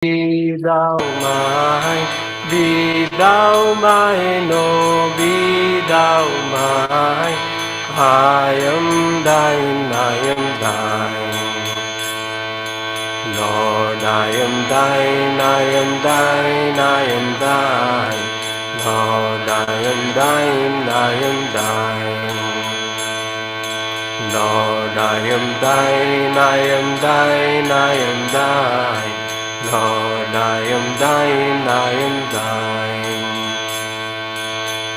Be thou mine, be thou mine, oh, be thou mine. I am thine, I am thine. Lord, I am thine, I am thine, I am thine. Lord, I am thine, I am thine. Lord, I am thine, I am thine, I am thine. Lord, I am thine, I am thine.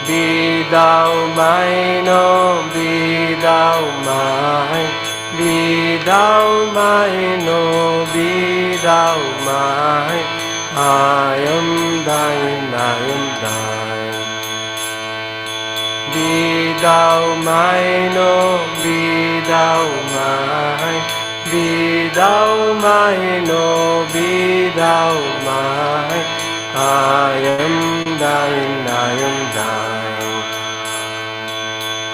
Be thou mine, oh, be thou mine. Be thou mine, oh, be thou mine. I am thine, I am thine. Be thou mine, oh, be thou mine. Be thou mine, oh, be thou mine. I am thine, I am thine.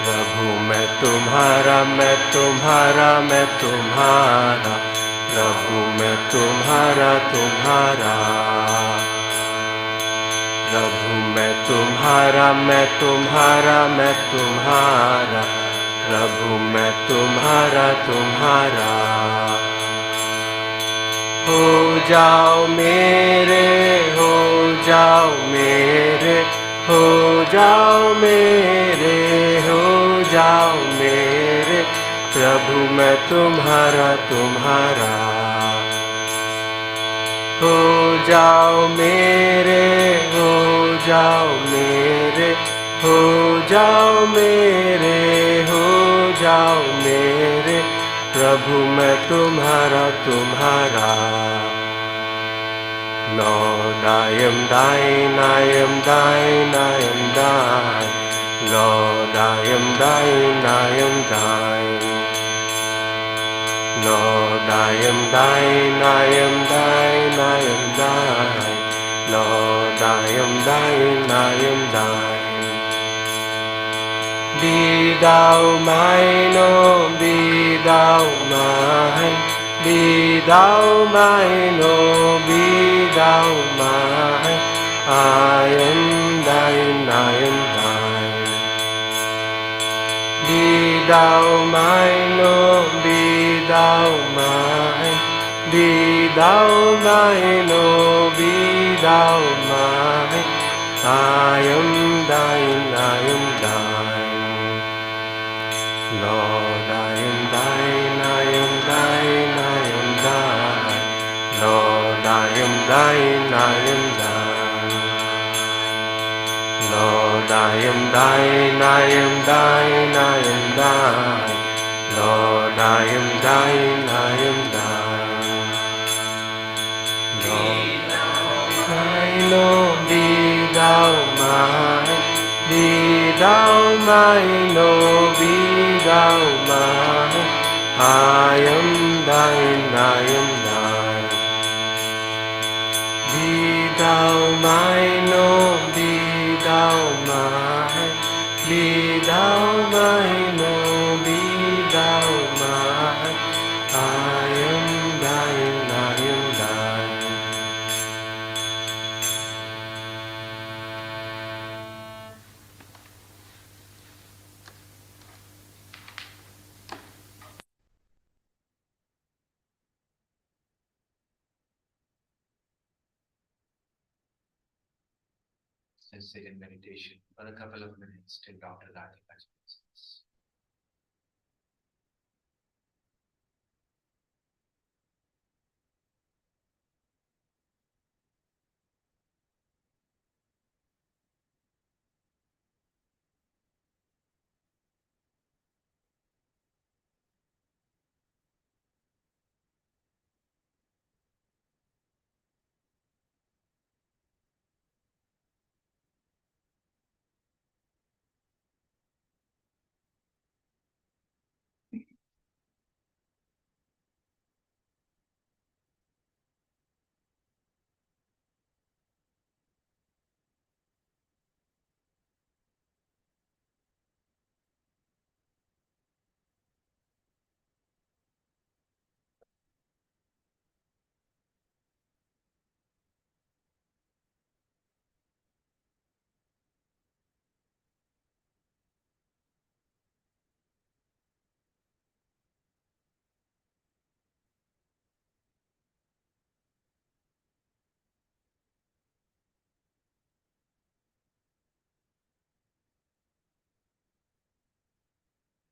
प्रभु मैं तुम्हारा, मैं तुम्हारा, मैं तुम्हारा. प्रभु मैं तुम्हारा, तुम्हारा. प्रभु मैं तुम्हारा, मैं तुम्हारा, मैं तुम्हारा. प्रभु मैं तुम्हारा, तुम्हारा. हो जाओ मेरे, हो जाओ मेरे, हो जाओ मेरे, हो जाओ मेरे. प्रभु मैं तुम्हारा, तुम्हारा. हो जाओ मेरे, हो जाओ मेरे, हो जाओ मेरे, हो जाओ मेरे. प्रभु मैं तुम्हारा, तुम्हारा. Lord, I am thine, I am thine, I am thine. Lord, I am thine, I am thine. Lord, I am thine, I am thine, I am thine. Lord, I am thine, I am thine. Be thou mine, oh, be thou mine. Be thou mine, oh, be thou mine. I am thine, I am thine. Be thou mine, oh, be thou mine. Be thou mine, oh, be thou mine. I am thine, I am thine. Lord, I am thine, I am thine, I am thine. Lord, I am thine, I am thine. Lord, I am thine, I am thine, I am thine. Lord, I am thine, I am thine. Lord, thine, oh, be thou mine. Be thou mine, oh, be thou mine. I am thine, I am thine. Be thou mine, oh, be thou mine. Be thou mine, oh, be thou mine. I am thine, I am thine. Let's sit in meditation for a couple of minutes till Dr. Radhika joins us.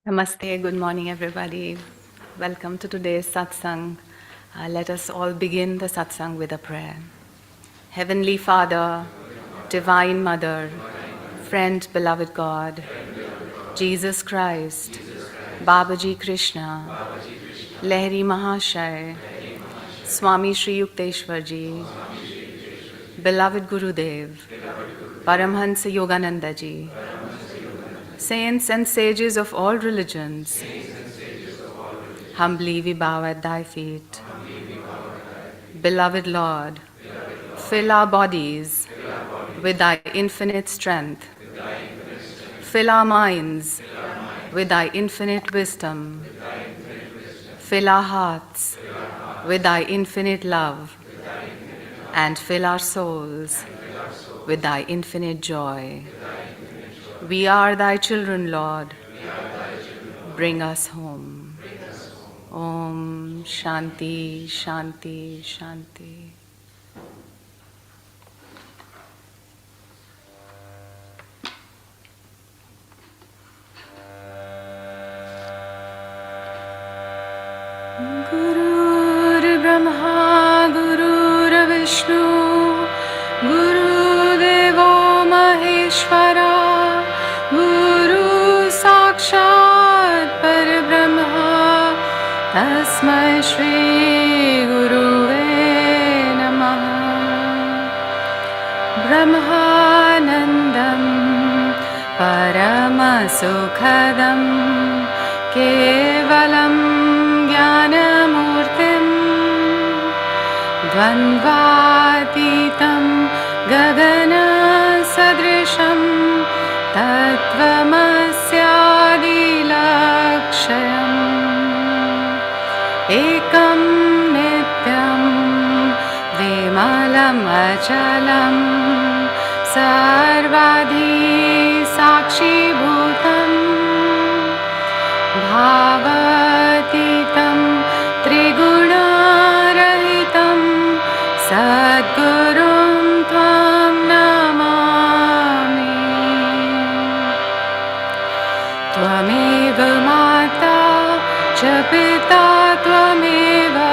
Namaste, good morning everybody. Welcome to today's satsang. Let us all begin the satsang with a prayer. Heavenly Father, Divine Mother, Friend, Beloved God, Jesus Christ, Babaji Krishna, Lahiri Mahashay, Swami Sri Yukteswar Ji, Beloved Gurudev, Paramhansa Yogananda Ji, Saints and sages of all religions, humbly we bow at thy feet. Beloved Lord, fill our bodies with thy infinite strength. Fill our minds with thy infinite wisdom. Fill our hearts with thy infinite love. And fill our souls with thy infinite joy. We are thy children, Lord. Bring us home. Om Shanti, Shanti, Shanti. Gurur Brahma, Gurur Vishnu, Guru Devo Maheshwara, Guru Sakshat Parabrahma, Tasmai Shri Guruve Namaha. Brahmanandam Paramasukhadam Kevalam Jnanamurtim Dvandvatitam Gagana Sadrisham Tattvamasyadilakshayam Ekam Nityam Vimalam Achalam Sarvadhi Sakshi Bhutam Bhavatitam Triguna-rahitam Sadgurum Tvam Namami. Tvameva Mata Cha Pita Tvameva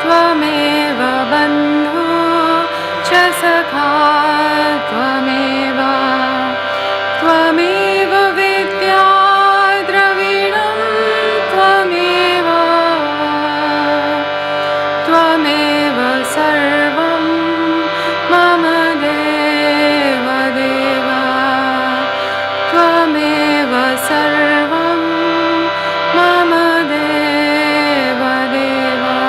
Tvameva Bandhu Cha Sakha Tvameva Tvameva Vidya Dravidam Tvameva Tvameva Sarvam Mama Deva Deva Tvameva Sarvam Mama Deva Deva.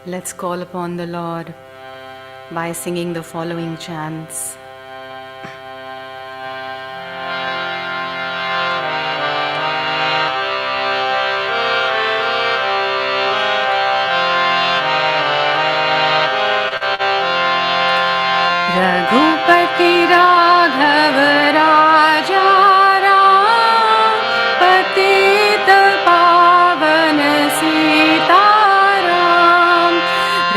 Let's call upon the Lord by singing the following chants. Raghupati Raghav Raja Ram Patita Pavan Sitaram.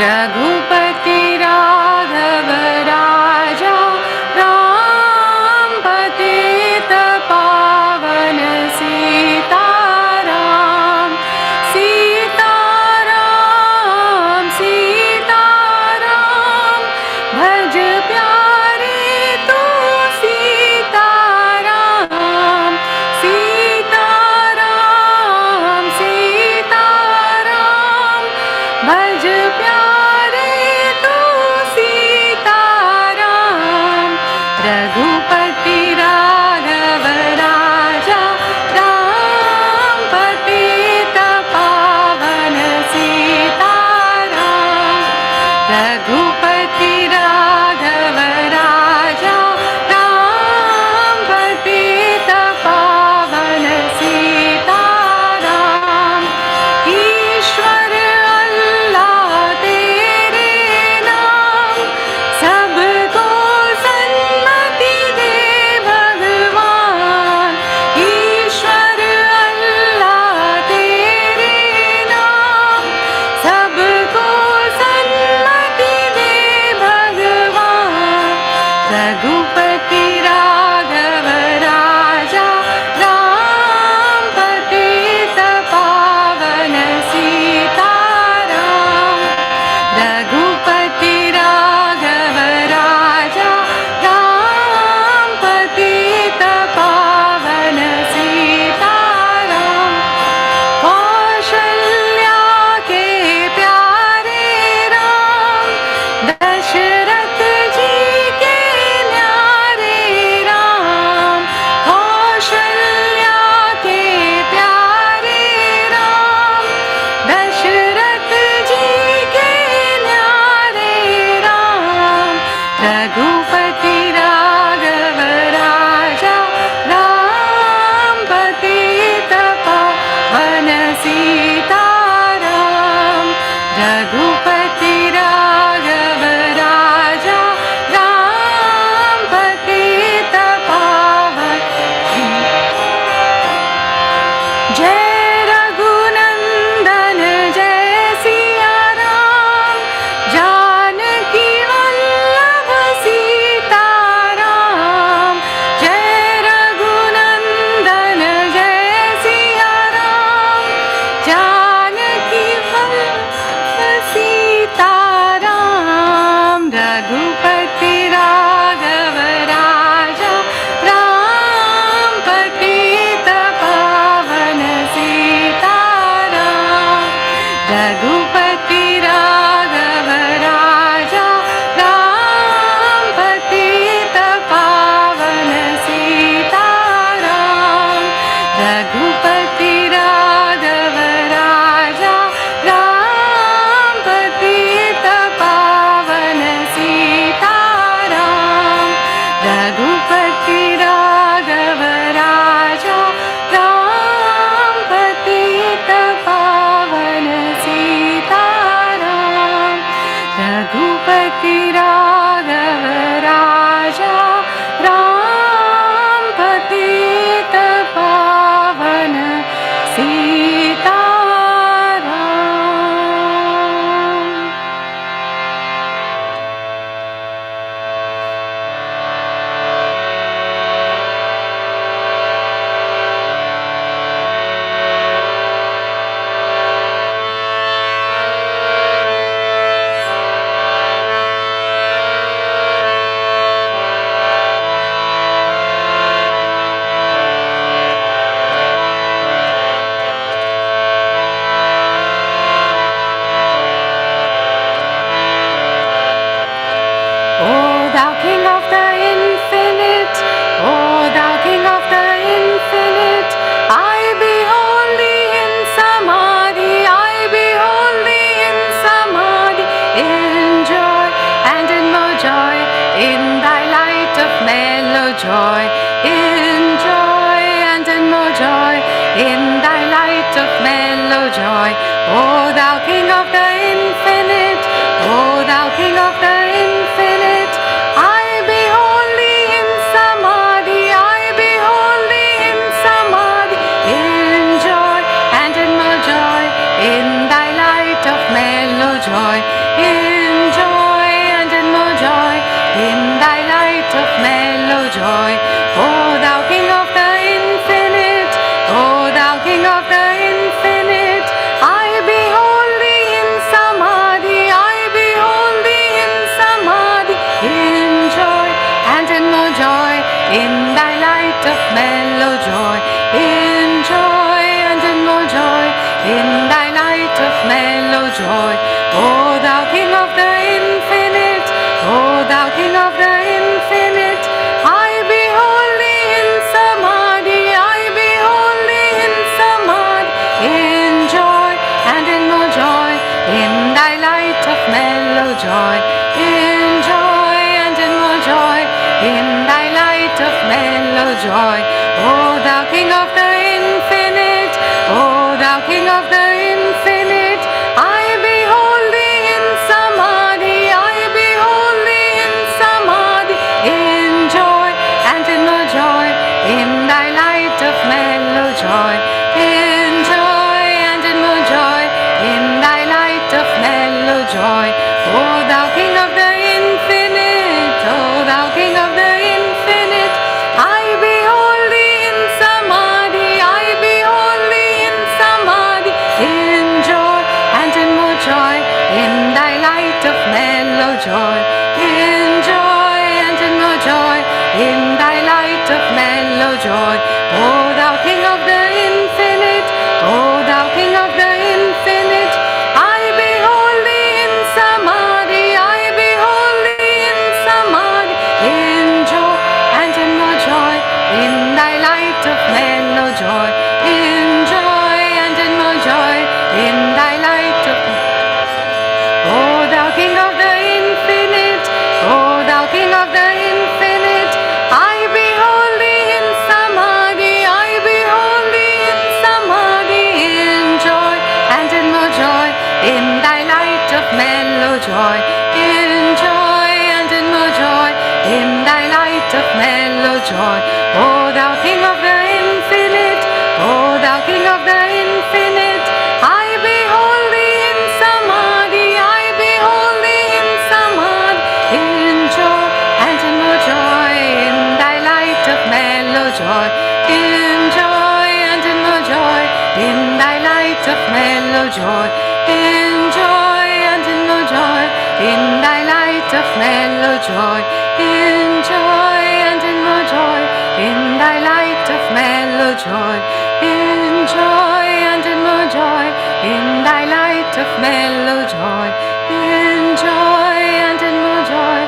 Raghupati Raghav Raja Ram Patita Pavan Sitaram. Sitaram, Sitaram, bhaj pyare tu Sitaram. Sitaram, Sitaram, bhaj pyare tu Sitaram. Raghupati Raghav Raja Ram Patita Pavan Sitaram. Raghupati Raghav Raja Ram Patita Pavan Sitaram. Ishwar Allah Tere naam sabko sanmati de Raghupati Raghav Raja Ram Patita Pavan Jai Raghunandan Jai Siya Ram Janaki Vallabha Sita Ram Jai Raghunandan Jai Siya Ram Janaki Vallabha Sita Ram Raghupati Raghav Raja Ram Patita Pavan Sita Ram Raghupati Raghav Raja Ram Patita Pavan Sita Ram Raghupati Raghav Raja Ram Patita Pavan Sita Ram Raghupati Raghav Raja Ram Patita Pavan Sita Ram Raghupati Raghav Raja Ram Patita Pavan Sita Ram. O thou King of the infinite, O thou King of the infinite, I behold thee in samadhi, I behold thee in samadhi, in joy and in more joy, in thy light of mellow joy, in joy and in more joy, in thy light of mellow joy. O thou King of the infinite, O thou King of the infinite, I behold thee in samadhi, I behold thee in samadhi, in joy and in more joy, in thy light of mellow joy, in joy and in more joy, in thy light of mellow joy. O thou King of the infinite, O thou King of the infinite, I behold thee in samadhi, I behold thee in samadhi, in joy and in more joy, in thy light of mellow joy, in joy and in more joy, in thy light of mellow joy. O thou King of the infinite, O thou King of the infinite, I behold thee in samadhi, I behold thee in samadhi, in joy and in more joy, in thy light of mellow joy, in joy and in more joy, in thy light of mellow joy. O thou King of the infinite, O thou King of the infinite, I behold thee in samadhi, I behold thee in samadhi, in joy and in more joy, in thy light of mellow joy, in joy and in more joy, in thy light of mellow joy. O thou King of the infinite, O thou King of the infinite, I behold thee in samadhi, joy. O thou King of the infinite, O thou King of the infinite, I behold thee in samadhi, I behold thee in samadhi, in joy and in more joy, in thy light of mellow joy, in joy and in more joy, in thy light of mellow joy, in joy and in more joy, in thy light of mellow joy, in joy and in more joy, in thy light of mellow joy, in joy and in more joy, in thy light of mellow joy, in joy and in more joy,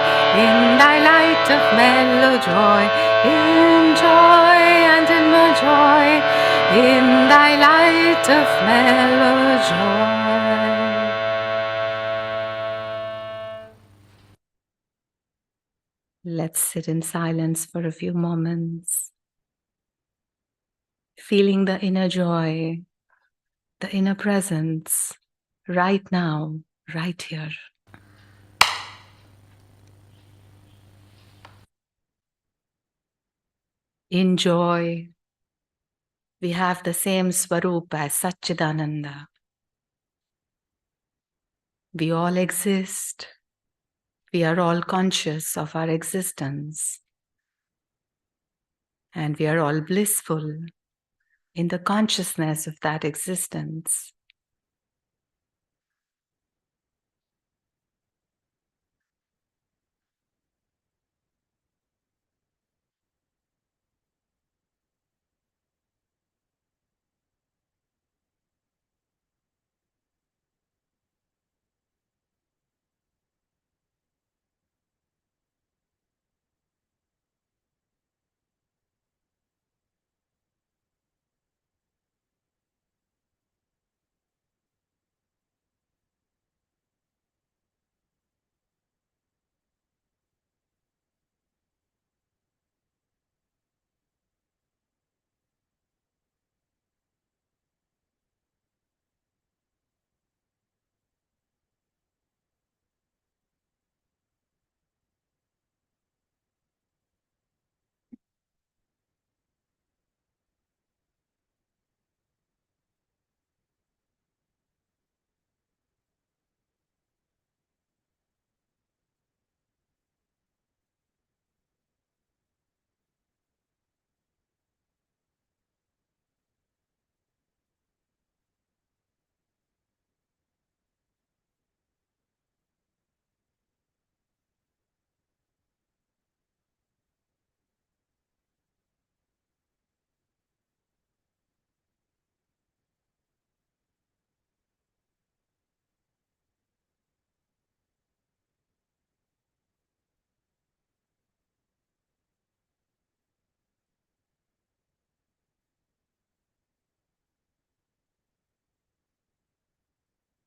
in thy light of mellow joy, in joy and in more joy, in thy light of mellow joy. Let's sit in silence for a few moments, feeling the inner joy, the inner presence, right now, right here. In joy, we have the same Swarup as Satchidananda. We all exist. We are all conscious of our existence. And we are all blissful in the consciousness of that existence.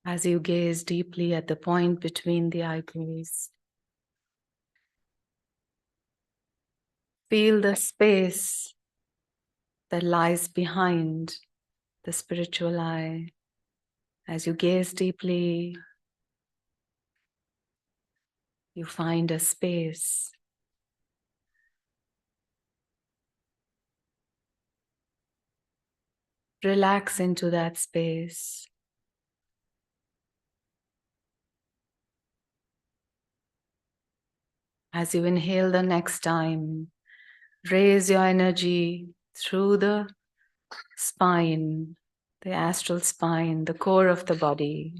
As you gaze deeply at the point between the eyebrows, feel the space that lies behind the spiritual eye. As you gaze deeply, you find a space. Relax into that space. As you inhale the next time, raise your energy through the spine, the astral spine, the core of the body,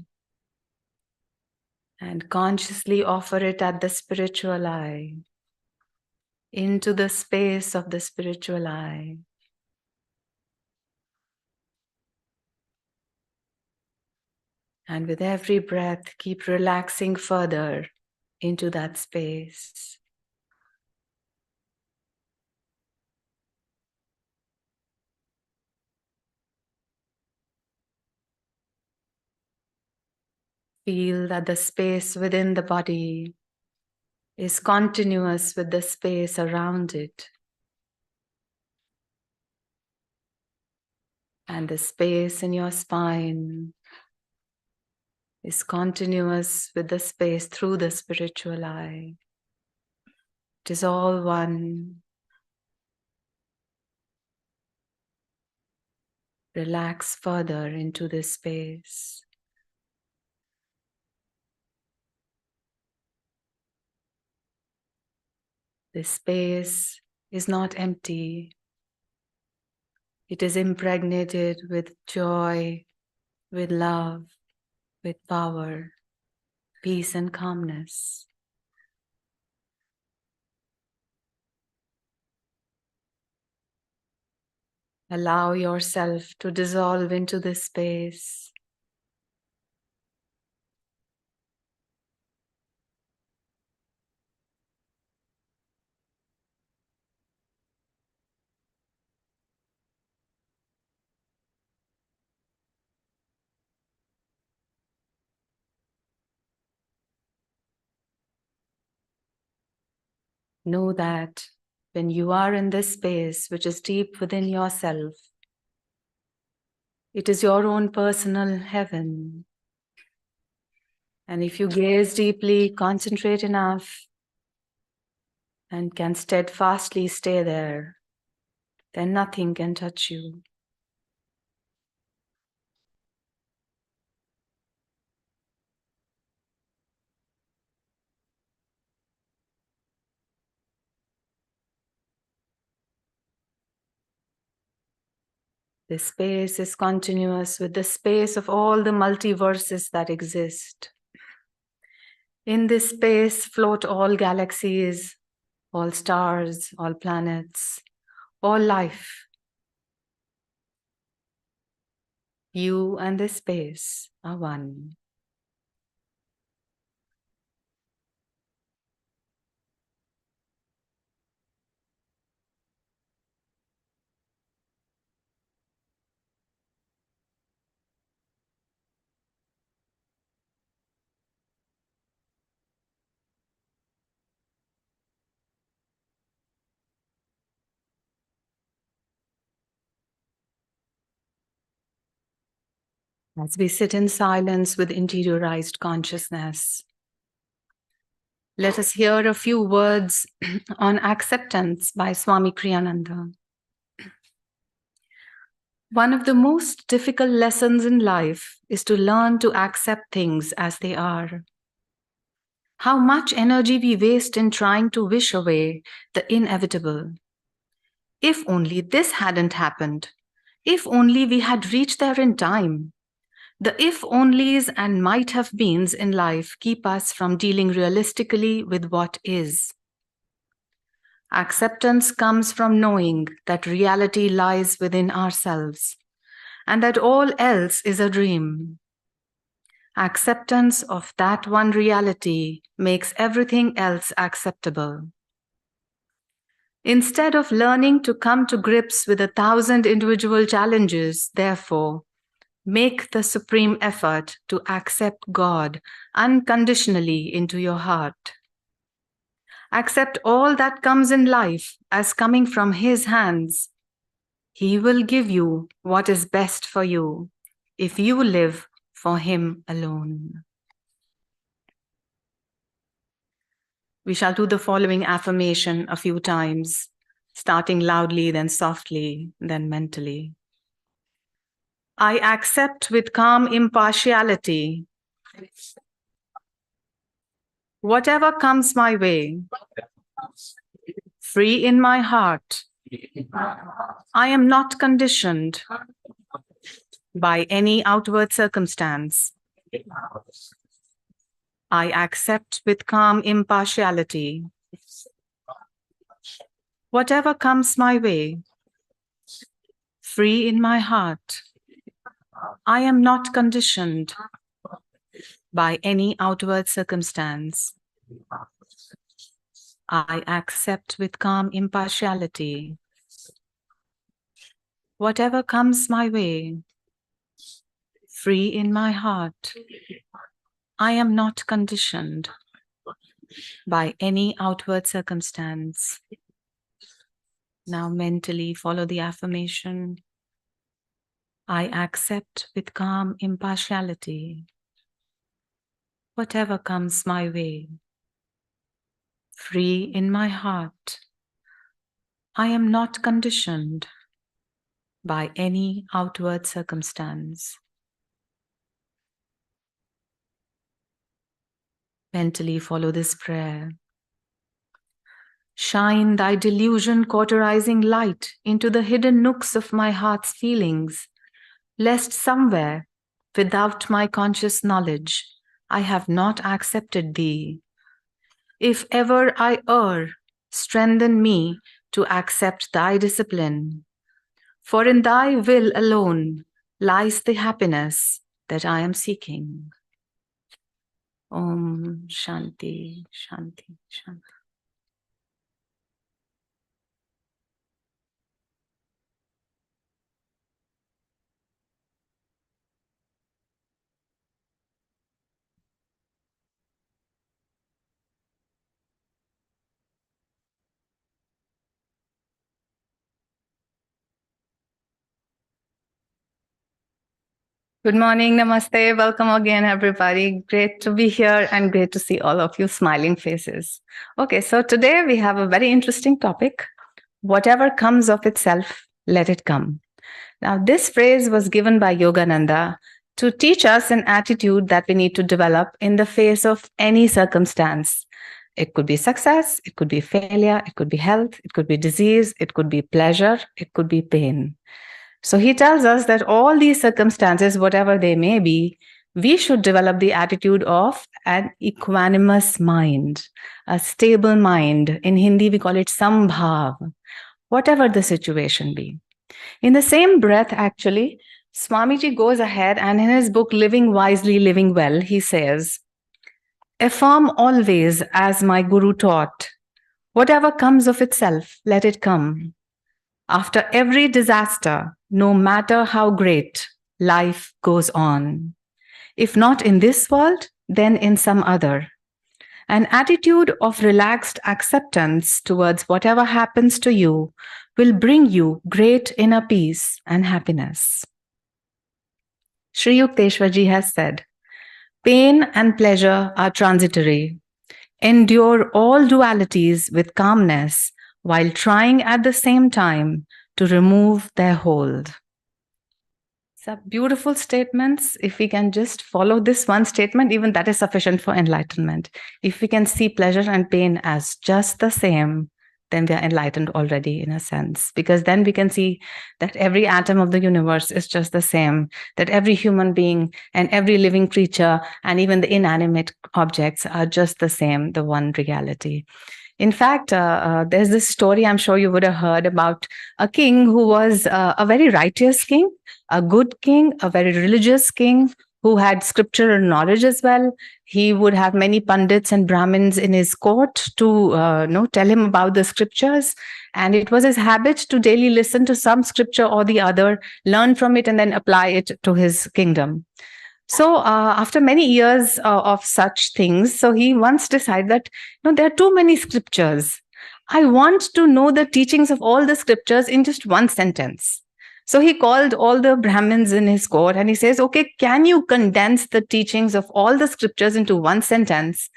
and consciously offer it at the spiritual eye, into the space of the spiritual eye. And with every breath, keep relaxing further into that space. Feel that the space within the body is continuous with the space around it. And the space in your spine is continuous with the space through the spiritual eye. It is all one. Relax further into this space. This space is not empty. It is impregnated with joy, with love, with power, peace and calmness. Allow yourself to dissolve into this space. Know that when you are in this space, which is deep within yourself, it is your own personal heaven. And if you gaze deeply, concentrate enough, and can steadfastly stay there, then nothing can touch you. This space is continuous with the space of all the multiverses that exist. In this space float all galaxies, all stars, all planets, all life. You and this space are one. As we sit in silence with interiorized consciousness, let us hear a few words on acceptance by Swami Kriyananda. One of the most difficult lessons in life is to learn to accept things as they are. How much energy we waste in trying to wish away the inevitable. If only this hadn't happened. If only we had reached there in time. The if-onlys and might-have-beens in life keep us from dealing realistically with what is. Acceptance comes from knowing that reality lies within ourselves and that all else is a dream. Acceptance of that one reality makes everything else acceptable. Instead of learning to come to grips with 1,000 individual challenges, therefore, make the supreme effort to accept God unconditionally into your heart. Accept all that comes in life as coming from His hands. He will give you what is best for you if you live for Him alone. We shall do the following affirmation a few times, starting loudly, then softly, then mentally. I accept with calm impartiality whatever comes my way, free in my heart. I am not conditioned by any outward circumstance. I accept with calm impartiality whatever comes my way, free in my heart. I am not conditioned by any outward circumstance. I accept with calm impartiality whatever comes my way, free in my heart. I am not conditioned by any outward circumstance. Now mentally follow the affirmation. I accept with calm impartiality whatever comes my way, free in my heart. I am not conditioned by any outward circumstance. Mentally follow this prayer. Shine thy delusion cauterizing light into the hidden nooks of my heart's feelings, lest somewhere, without my conscious knowledge, I have not accepted thee. If ever I err, strengthen me to accept thy discipline. For in thy will alone lies the happiness that I am seeking. Om Shanti, Shanti, Shanti. Good morning, namaste. Welcome again, everybody. Great to be here and great to see all of you smiling faces. Okay, so today we have a very interesting topic. Whatever comes of itself, let it come. Now, this phrase was given by Yogananda to teach us an attitude that we need to develop in the face of any circumstance. It could be success, it could be failure, it could be health, it could be disease, it could be pleasure, it could be pain. So he tells us that all these circumstances, whatever they may be, we should develop the attitude of an equanimous mind, a stable mind. In Hindi, we call it sambhav, whatever the situation be. In the same breath, actually, Swamiji goes ahead and in his book, Living Wisely, Living Well, he says, affirm always as my Guru taught, whatever comes of itself, let it come. After every disaster, no matter how great, life goes on. If not in this world, then in some other. An attitude of relaxed acceptance towards whatever happens to you will bring you great inner peace and happiness. Sri Yukteswarji has said, pain and pleasure are transitory. Endure all dualities with calmness while trying at the same time to remove their hold. So beautiful statements. If we can just follow this one statement, even that is sufficient for enlightenment. If we can see pleasure and pain as just the same, then we are enlightened already in a sense, because then we can see that every atom of the universe is just the same, that every human being and every living creature and even the inanimate objects are just the same, the one reality. In fact, there's this story I'm sure you would have heard about a king who was a very righteous king, a good king, a very religious king who had scriptural knowledge as well. He would have many pandits and Brahmins in his court to tell him about the scriptures. And it was his habit to daily listen to some scripture or the other, learn from it, and then apply it to his kingdom. So after many years of such things, so he once decided that there are too many scriptures. I want to know the teachings of all the scriptures in just one sentence. So he called all the Brahmins in his court and he says, okay, can you condense the teachings of all the scriptures into one sentence?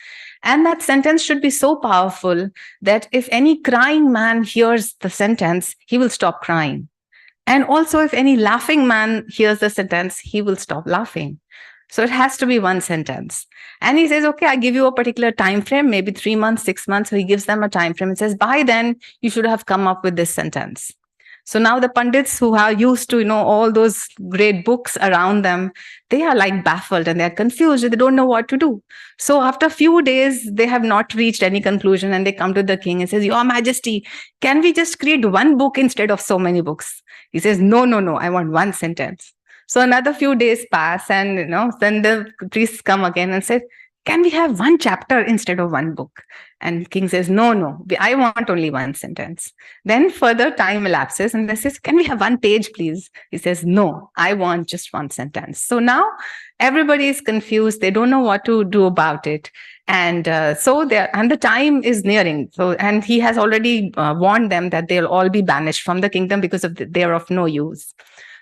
And that sentence should be so powerful that if any crying man hears the sentence, he will stop crying. And also if any laughing man hears the sentence, he will stop laughing. So it has to be one sentence. And he says, okay, I give you a particular time frame, maybe 3 months, 6 months. So he gives them a time frame and says, by then you should have come up with this sentence. So now the Pandits who are used to, all those great books around them, they are like baffled and they're confused. They don't know what to do. So after a few days, they have not reached any conclusion and they come to the king and says, Your Majesty, can we just create one book instead of so many books? He says, no, I want one sentence. So another few days pass and, then the priests come again and say, can we have one chapter instead of one book? And king says, no, I want only one sentence. Then further time elapses and they says, can we have one page, please? He says, no, I want just one sentence. So now everybody is confused. They don't know what to do about it. And the time is nearing. So, and he has already warned them that they'll all be banished from the kingdom because they're of no use.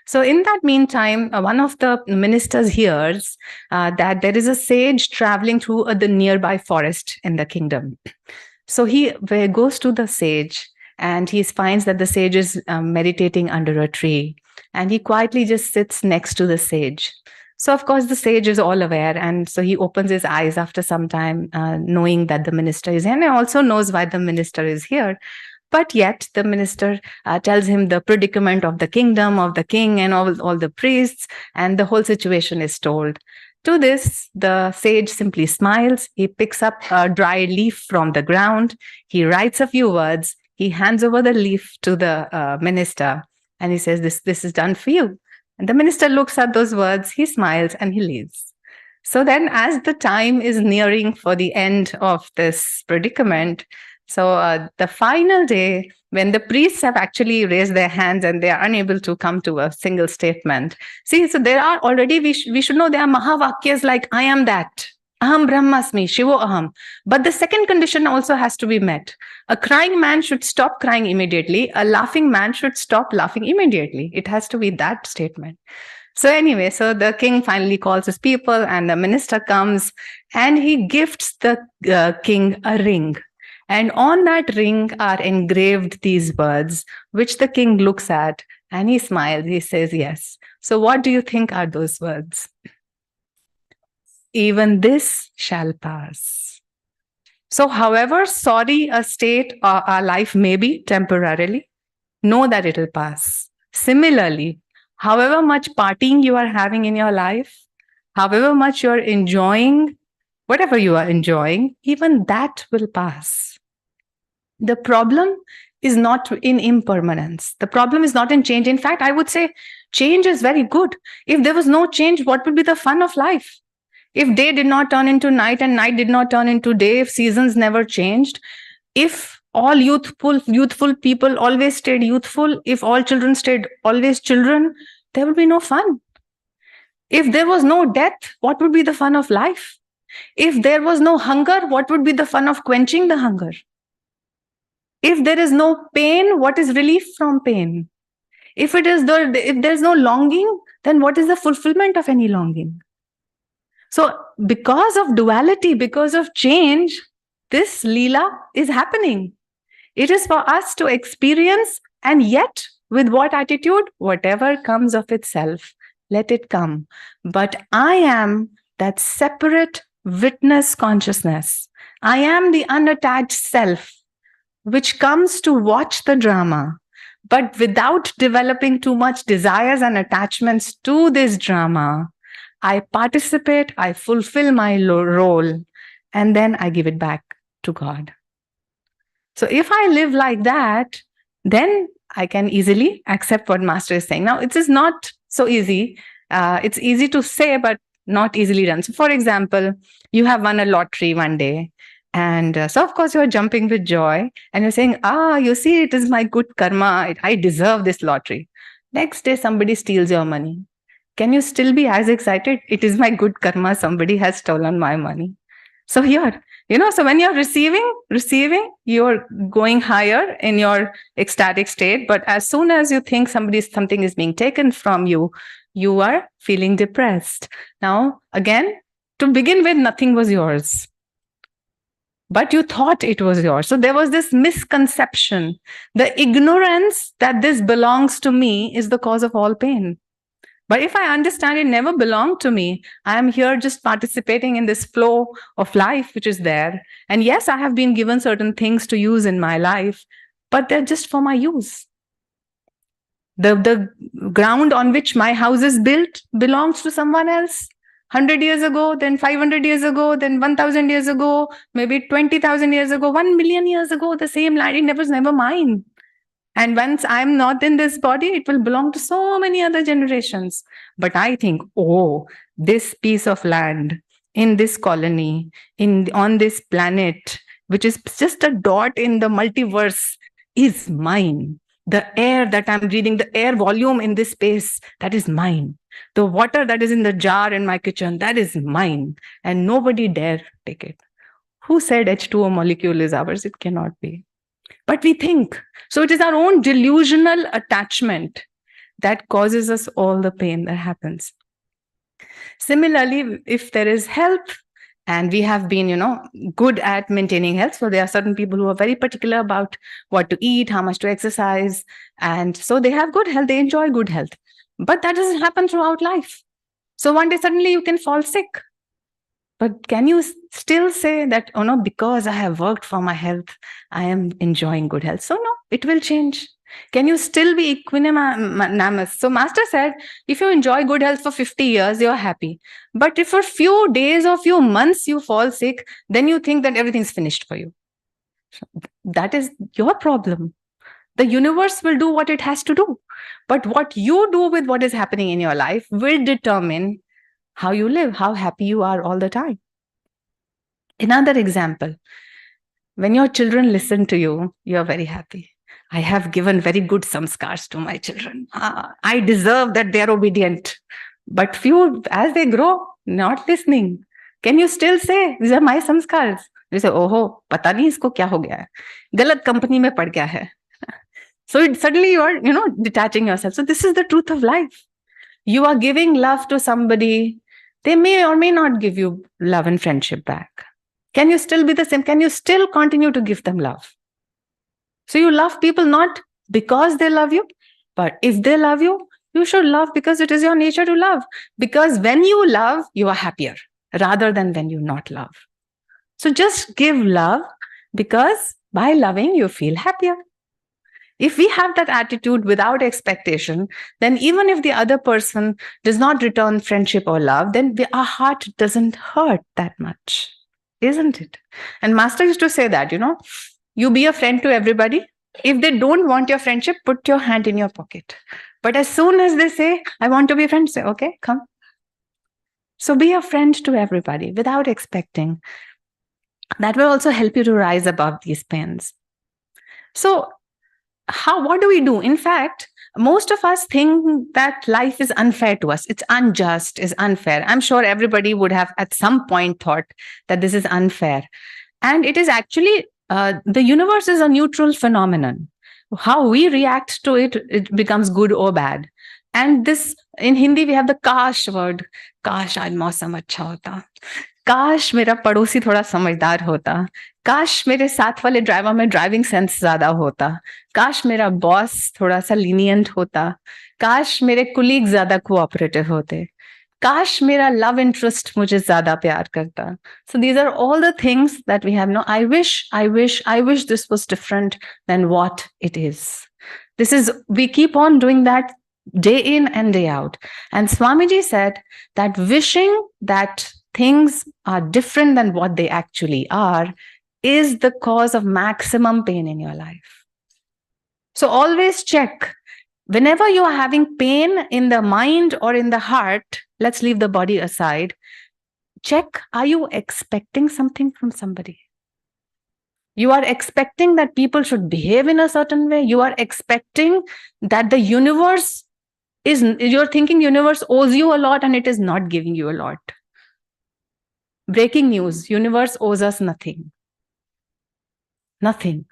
So in that meantime, one of the ministers hears that there is a sage traveling through the nearby forest in the kingdom. So he goes to the sage and he finds that the sage is meditating under a tree, and he quietly just sits next to the sage. So, of course, the sage is all aware, and so he opens his eyes after some time, knowing that the minister is here, and he also knows why the minister is here. But yet, the minister tells him the predicament of the kingdom, of the king, and all the priests, and the whole situation is told. To this, the sage simply smiles. He picks up a dry leaf from the ground. He writes a few words. He hands over the leaf to the minister, and he says, "This is done for you." And the minister looks at those words, he smiles, and he leaves. So then, as the time is nearing for the end of this predicament, so the final day, when the priests have actually raised their hands and they are unable to come to a single statement. See, so there are already, we should know there are Mahavakyas like, I am that. Aham Brahmasmi, Shivo Aham. But the second condition also has to be met. A crying man should stop crying immediately. A laughing man should stop laughing immediately. It has to be that statement. So anyway, so the king finally calls his people, and the minister comes, and he gifts the king a ring. And on that ring are engraved these words, which the king looks at, and he smiles. He says, yes. So what do you think are those words? Even this shall pass. So however sorry a state or our life may be temporarily, know that it will pass. Similarly, however much partying you are having in your life, however much you are enjoying, whatever you are enjoying, even that will pass. The problem is not in impermanence. The problem is not in change. In fact, I would say change is very good. If there was no change, what would be the fun of life? If day did not turn into night and night did not turn into day, if seasons never changed, if all youthful people always stayed youthful, if all children stayed always children, there would be no fun. If there was no death, what would be the fun of life? If there was no hunger, what would be the fun of quenching the hunger? If there is no pain, what is relief from pain? If there's no longing, then what is the fulfillment of any longing? So because of duality, because of change, this Leela is happening. It is for us to experience, and yet with what attitude? Whatever comes of itself, let it come. But I am that separate witness consciousness. I am the unattached self, which comes to watch the drama, but without developing too much desires and attachments to this drama. I participate, I fulfill my role, and then I give it back to God. So if I live like that, then I can easily accept what Master is saying. Now, it is not so easy. It's easy to say, but not easily done. So for example, you have won a lottery one day. And so, of course, you're jumping with joy and you're saying, you see, it is my good karma. I deserve this lottery. Next day, somebody steals your money. Can you still be as excited? It is my good karma. Somebody has stolen my money. So here, so when you're receiving, you're going higher in your ecstatic state. But as soon as you think something is being taken from you, you are feeling depressed. Now, again, to begin with, nothing was yours. But you thought it was yours. So there was this misconception. The ignorance that this belongs to me is the cause of all pain. But if I understand it never belonged to me, I am here just participating in this flow of life which is there. And yes, I have been given certain things to use in my life, but they're just for my use. The ground on which my house is built belongs to someone else. 100 years ago, then 500 years ago, then 1,000 years ago, maybe 20,000 years ago, 1 million years ago, the same land, it was never mine. And once I'm not in this body, it will belong to so many other generations. But I think, this piece of land in this colony, on this planet, which is just a dot in the multiverse, is mine. The air that I'm breathing, the air volume in this space, that is mine. The water that is in the jar in my kitchen, that is mine. And nobody dare take it. Who said H2O molecule is ours? It cannot be. But we think. So it is our own delusional attachment that causes us all the pain that happens. Similarly, if there is health, And we have been, good at maintaining health. So there are certain people who are very particular about what to eat, how much to exercise. And so they have good health, they enjoy good health. But that doesn't happen throughout life. So one day suddenly you can fall sick. But can you still say that, oh no, because I have worked for my health, I am enjoying good health? So no, it will change. Can you still be equanimous? So Master said, if you enjoy good health for 50 years, you're happy. But if for few days or few months you fall sick, then you think that everything's finished for you. That is your problem. The universe will do what it has to do. But what you do with what is happening in your life will determine how you live, how happy you are all the time. Another example, when your children listen to you, you're very happy. I have given very good samskars to my children. I deserve that they are obedient. But few, as they grow, not listening. Can you still say, these are my samskars? You say, oh, pata nahi isko kya ho gaya hai. Galat company mein pad gaya hai. So suddenly you are, detaching yourself. So this is the truth of life. You are giving love to somebody. They may or may not give you love and friendship back. Can you still be the same? Can you still continue to give them love? So you love people not because they love you, but if they love you, you should love because it is your nature to love. Because when you love, you are happier rather than when you not love. So just give love because by loving, you feel happier. If we have that attitude without expectation, then even if the other person does not return friendship or love, then our heart doesn't hurt that much, isn't it? And Master used to say that, you be a friend to everybody. If they don't want your friendship, put your hand in your pocket. But as soon as they say, I want to be a friend, say, okay, come. So be a friend to everybody without expecting. That will also help you to rise above these pains. So what do we do? In fact, most of us think that life is unfair to us. It's unjust, is unfair. I'm sure everybody would have at some point thought that this is unfair. And it is actually, the universe is a neutral phenomenon. How we react to it, it becomes good or bad. And this, in Hindi, we have the kash word. Kash aaj mausam acha hota. काश मेरा पड़ोसी थोड़ा समझदार होता, काश मेरे साथ वाले ड्राइवर में ड्राइविंग सेंस ज्यादा होता, काश मेरा बॉस थोड़ा सा लीनियंट होता, काश मेरे कुलीग ज्यादा कोऑपरेटिव होते, काश मेरा लव इंटरेस्ट मुझे ज्यादा प्यार करता. So these are all the things that we have. No, I wish this was different than what it is. We keep on doing that day in and day out. And Swamiji said that wishing that things are different than what they actually are is the cause of maximum pain in your life. So always check. Whenever you are having pain in the mind or in the heart, let's leave the body aside, check, are you expecting something from somebody? You are expecting that people should behave in a certain way. You are expecting that the universe you're thinking universe owes you a lot and it is not giving you a lot. Breaking news, universe owes us nothing. Nothing.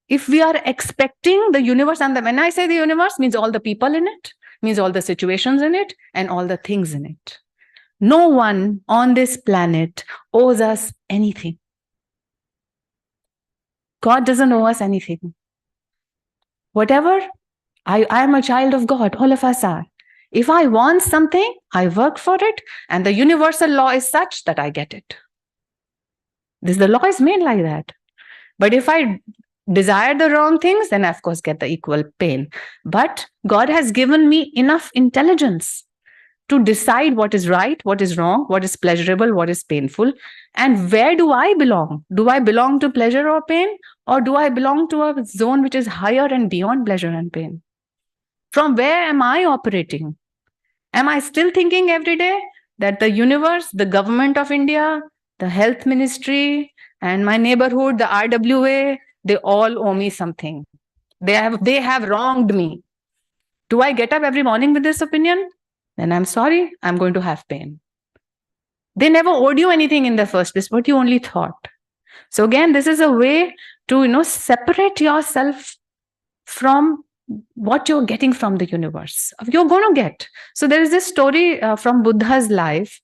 If we are expecting the universe, and when I say the universe, means all the people in it, means all the situations in it, and all the things in it. No one on this planet owes us anything. God doesn't owe us anything. Whatever, I am a child of God, all of us are. If I want something, I work for it, and the universal law is such that I get it. The law is made like that. But if I desire the wrong things, then I, of course, get the equal pain. But God has given me enough intelligence to decide what is right, what is wrong, what is pleasurable, what is painful, and where do I belong? Do I belong to pleasure or pain, or do I belong to a zone which is higher and beyond pleasure and pain? From where am I operating? Am I still thinking every day that the universe, the government of India, the health ministry, and my neighborhood, the RWA, they all owe me something. They have wronged me. Do I get up every morning with this opinion? Then I'm sorry, I'm going to have pain. They never owed you anything in the first place, but you only thought. So again, this is a way to, separate yourself from what you're getting from the universe. You're going to get. So there is this story from Buddha's life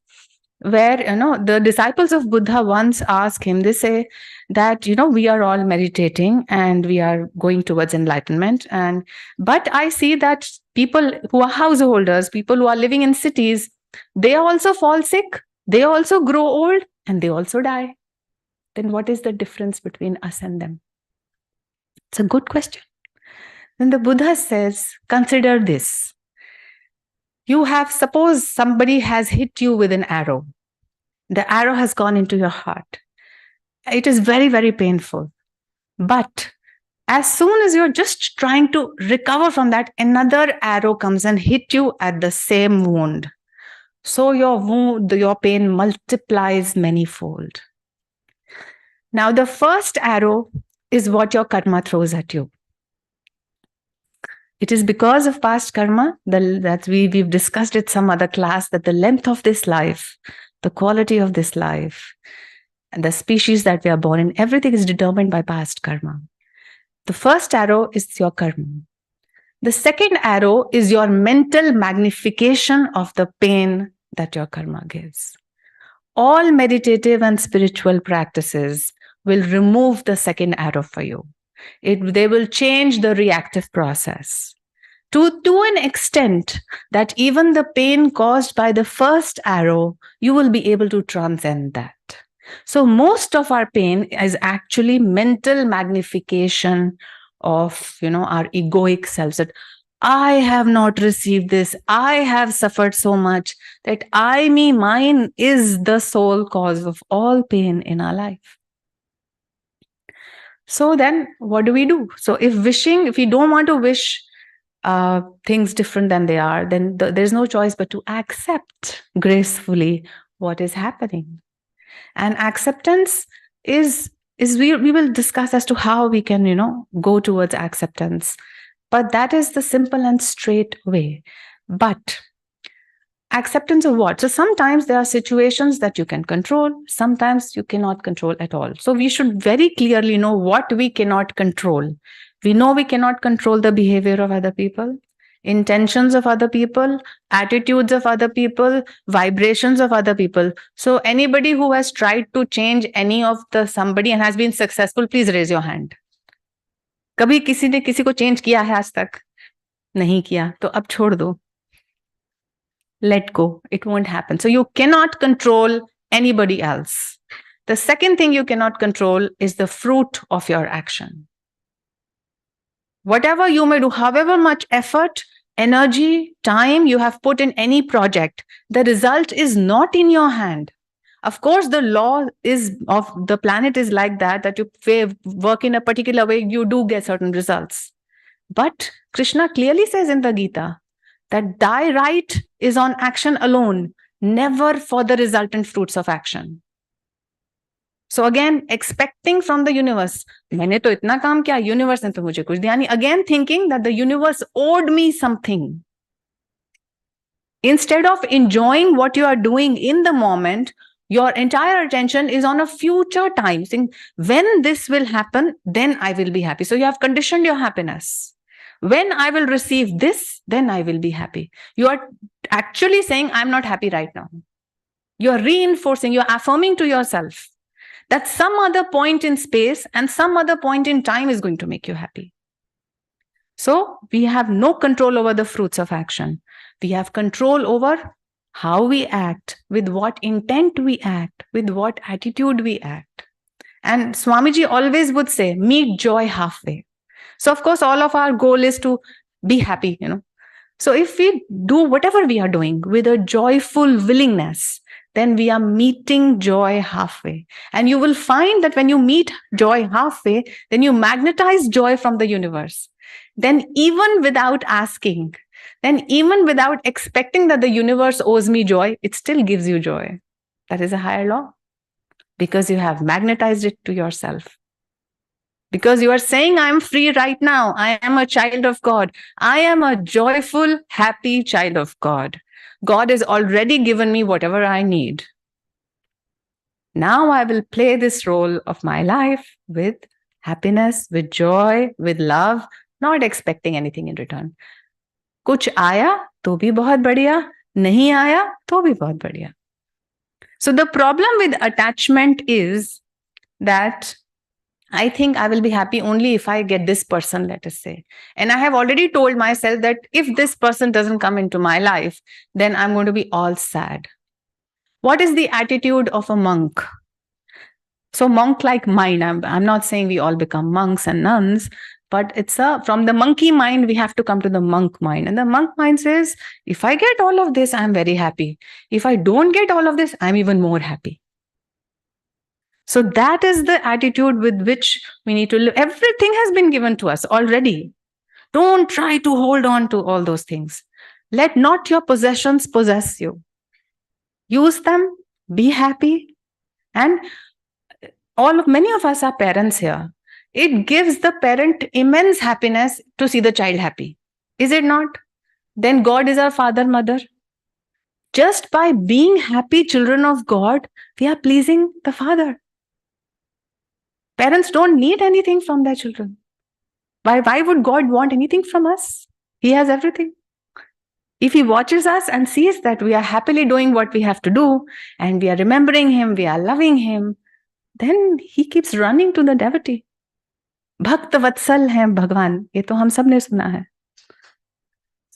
where, the disciples of Buddha once asked him, they say that, we are all meditating and we are going towards enlightenment. But I see that people who are householders, people who are living in cities, they also fall sick, they also grow old, and they also die. Then what is the difference between us and them? It's a good question. Then the Buddha says, consider this. Suppose somebody has hit you with an arrow. The arrow has gone into your heart. It is very, very painful. But as soon as you're just trying to recover from that, another arrow comes and hit you at the same wound. So your pain multiplies manyfold. Now, the first arrow is what your karma throws at you. It is because of past karma that we've discussed it some other class, that the length of this life, the quality of this life, and the species that we are born in, everything is determined by past karma. The first arrow is your karma. The second arrow is your mental magnification of the pain that your karma gives. All meditative and spiritual practices will remove the second arrow for you. They will change the reactive process to an extent that even the pain caused by the first arrow, you will be able to transcend that. So most of our pain is actually mental magnification of, our egoic selves, that I have not received this, I have suffered so much, that mine is the sole cause of all pain in our life. So then what do we do? So if we don't want to wish things different than they are, then there's no choice but to accept gracefully what is happening. And acceptance is we will discuss as to how we can, go towards acceptance. But that is the simple and straight way. But acceptance of what? So sometimes there are situations that you can control, sometimes you cannot control at all. So we should very clearly know what we cannot control. We know we cannot control the behavior of other people, intentions of other people, attitudes of other people, vibrations of other people. So anybody who has tried to change any of somebody and has been successful, please raise your hand. कभी किसी ने किसी को change किया है आज तक? नहीं किया, तो अब छोड़ दो. Let go. It won't happen. So you cannot control anybody else. The second thing you cannot control is the fruit of your action. Whatever you may do, however much effort, energy, time you have put in any project, the result is not in your hand. Of course, the law of the planet is like that you work in a particular way, you do get certain results. But Krishna clearly says in the Gita that thy right is on action alone, never for the resultant fruits of action. So again, expecting from the universe, मैंने तो इतना काम किया, universe ने तो मुझे कुछ दिया नहीं. Again, thinking that the universe owed me something. Instead of enjoying what you are doing in the moment, your entire attention is on a future time, saying, when this will happen, then I will be happy. So you have conditioned your happiness. When I will receive this, then I will be happy. You are actually saying, I'm not happy right now. You are reinforcing, you are affirming to yourself that some other point in space and some other point in time is going to make you happy. So we have no control over the fruits of action. We have control over how we act, with what intent we act, with what attitude we act. And Swamiji always would say, meet joy halfway. So of course, all of our goal is to be happy, So if we do whatever we are doing with a joyful willingness, then we are meeting joy halfway. And you will find that when you meet joy halfway, then you magnetize joy from the universe. Then even without asking, then even without expecting that the universe owes me joy, it still gives you joy. That is a higher law, because you have magnetized it to yourself. Because you are saying, I'm free right now. I am a child of God. I am a joyful, happy child of God. God has already given me whatever I need. Now I will play this role of my life with happiness, with joy, with love, not expecting anything in return. कुछ आया तो भी बहुत बढ़िया, नहीं आया तो भी बहुत बढ़िया. So the problem with attachment is that I think I will be happy only if I get this person, let us say. And I have already told myself that if this person doesn't come into my life, then I'm going to be all sad. What is the attitude of a monk? So monk-like mind, I'm not saying we all become monks and nuns, but it's from the monkey mind, we have to come to the monk mind. And the monk mind says, if I get all of this, I'm very happy. If I don't get all of this, I'm even more happy. So that is the attitude with which we need to live. Everything has been given to us already. Don't try to hold on to all those things. Let not your possessions possess you. Use them, be happy. And many of us are parents here. It gives the parent immense happiness to see the child happy. Is it not? Then God is our father, mother. Just by being happy children of God, we are pleasing the Father. Parents don't need anything from their children. Why would God want anything from us? He has everything. If He watches us and sees that we are happily doing what we have to do, and we are remembering Him, we are loving Him, then He keeps running to the devotee. भक्त वत्सल हैं भगवान, ये तो हम सब ने सुना है.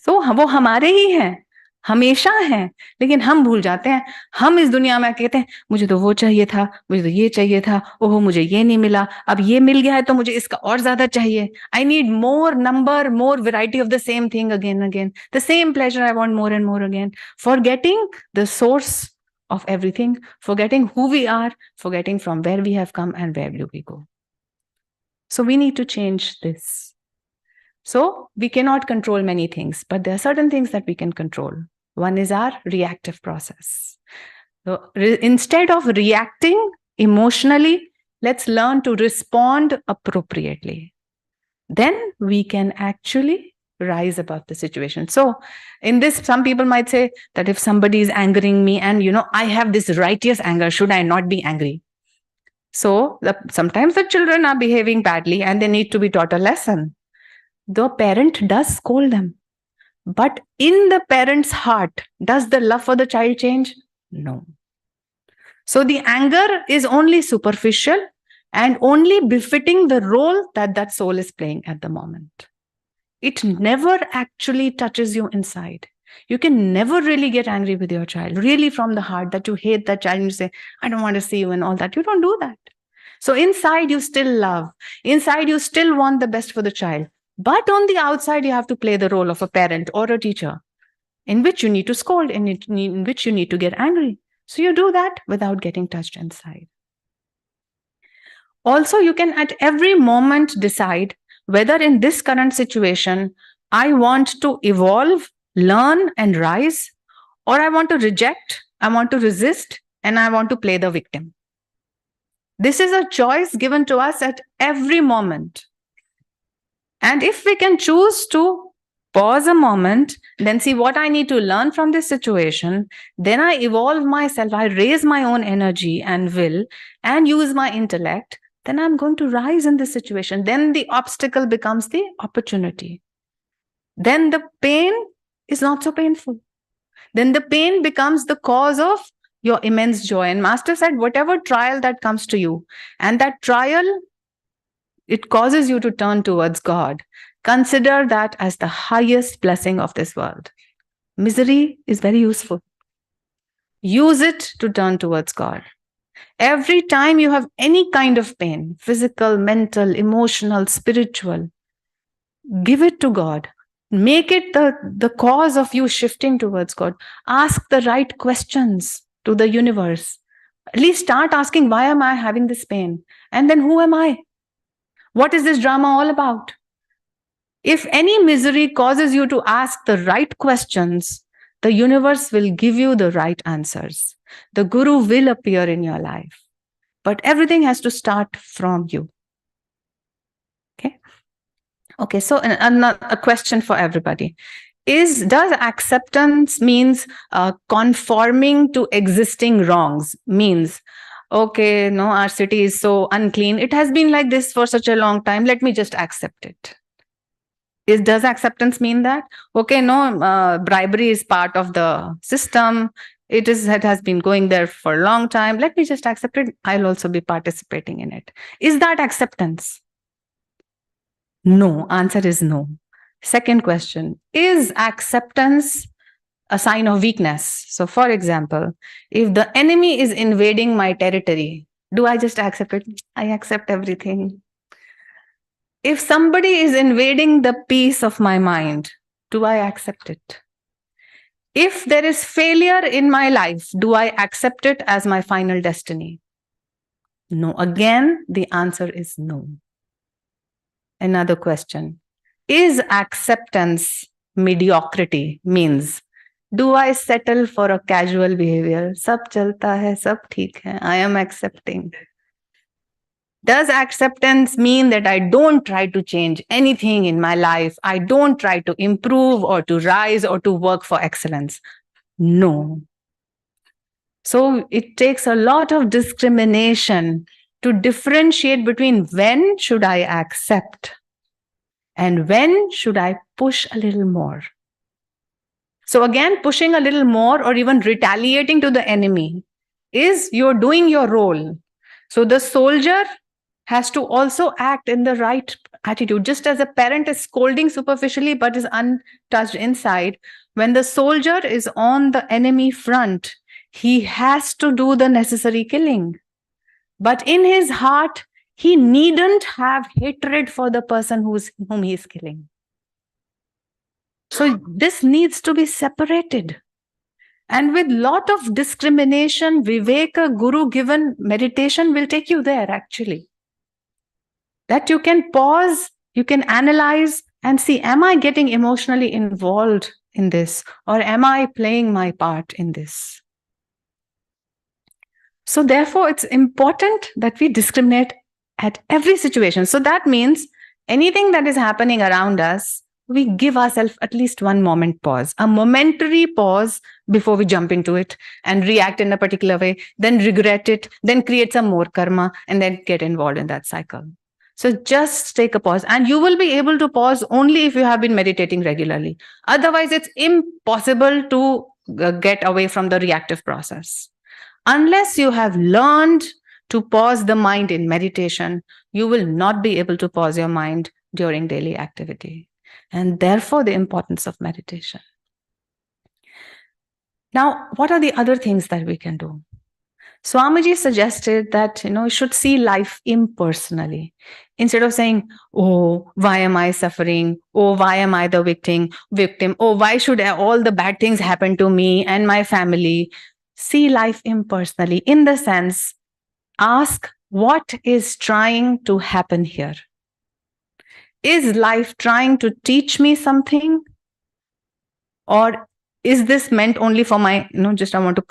So वो हमारे ही हैं, हमेशा हैं, लेकिन हम भूल जाते हैं. हम इस दुनिया में कहते हैं मुझे तो वो चाहिए था, मुझे तो ये चाहिए था, ओहो मुझे ये नहीं मिला, अब ये मिल गया है तो मुझे इसका और ज्यादा चाहिए. I need more number, more variety of the same thing again and again. The same pleasure I want more and more again. Forgetting the source of everything, forgetting who we are, forgetting from where we have come and where do we go. So we need to change this. So we cannot control many things, but there are certain things that we can control. One is our reactive process. So instead of reacting emotionally, let's learn to respond appropriately. Then we can actually rise above the situation. So in this, some people might say that if somebody is angering me and, I have this righteous anger, should I not be angry? So sometimes the children are behaving badly and they need to be taught a lesson. The parent does scold them. But in the parent's heart, does the love for the child change? No. So the anger is only superficial and only befitting the role that soul is playing at the moment. It never actually touches you inside. You can never really get angry with your child, really from the heart, that you hate that child and you say, I don't want to see you and all that. You don't do that. So inside you still love. Inside you still want the best for the child. But on the outside, you have to play the role of a parent or a teacher, in which you need to scold, in which you need to get angry. So you do that without getting touched inside. Also, you can at every moment decide whether in this current situation, I want to evolve, learn, and rise, or I want to reject, I want to resist, and I want to play the victim. This is a choice given to us at every moment. And if we can choose to pause a moment, then see what I need to learn from this situation, then I evolve myself, I raise my own energy and will, and use my intellect, then I'm going to rise in this situation. Then the obstacle becomes the opportunity. Then the pain is not so painful. Then the pain becomes the cause of your immense joy. And Master said, whatever trial that comes to you, and that trial, it causes you to turn towards God. Consider that as the highest blessing of this world. Misery is very useful. Use it to turn towards God. Every time you have any kind of pain, physical, mental, emotional, spiritual, give it to God. Make it the cause of you shifting towards God. Ask the right questions to the universe. At least start asking, why am I having this pain? And then who am I? What is this drama all about? If any misery causes you to ask the right questions, the universe will give you the right answers. The Guru will appear in your life. But everything has to start from you. Okay, so a question for everybody. Does acceptance means conforming to existing wrongs? Means, okay, no, our city is so unclean. It has been like this for such a long time. Let me just accept it. Does acceptance mean that? Okay, no, bribery is part of the system. It has been going there for a long time. Let me just accept it. I'll also be participating in it. Is that acceptance? No. Answer is no. Second question, is acceptance a sign of weakness? So, for example, if the enemy is invading my territory, do I just accept it? I accept everything. If somebody is invading the peace of my mind, do I accept it? If there is failure in my life, do I accept it as my final destiny? No. Again, the answer is no. Another question. Is acceptance mediocrity? Means, do I settle for a casual behavior? Sab chalta hai, sab theek hai. I am accepting. Does acceptance mean that I don't try to change anything in my life? I don't try to improve or to rise or to work for excellence? No. So it takes a lot of discrimination to differentiate between when should I accept and when should I push a little more. So again, pushing a little more or even retaliating to the enemy is you're doing your role. So the soldier has to also act in the right attitude. Just as a parent is scolding superficially but is untouched inside, when the soldier is on the enemy front, he has to do the necessary killing. But in his heart, he needn't have hatred for the person whom he is killing. So this needs to be separated. And with lot of discrimination, Viveka, Guru-given meditation will take you there, actually. That you can pause, you can analyze and see, am I getting emotionally involved in this? Or am I playing my part in this? So therefore, it's important that we discriminate at every situation. So that means anything that is happening around us, we give ourselves at least one moment pause, a momentary pause before we jump into it and react in a particular way, then regret it, then create some more karma, and then get involved in that cycle. So just take a pause, and you will be able to pause only if you have been meditating regularly. Otherwise, it's impossible to get away from the reactive process. Unless you have learned to pause the mind in meditation, you will not be able to pause your mind during daily activity. And therefore, the importance of meditation. Now, what are the other things that we can do? Swamiji suggested that, you should see life impersonally. Instead of saying, oh, why am I suffering? Oh, why am I the victim? Oh, why should all the bad things happen to me and my family? See life impersonally, in the sense, ask what is trying to happen here. Is life trying to teach me something? Or is this meant only for my, just I want to,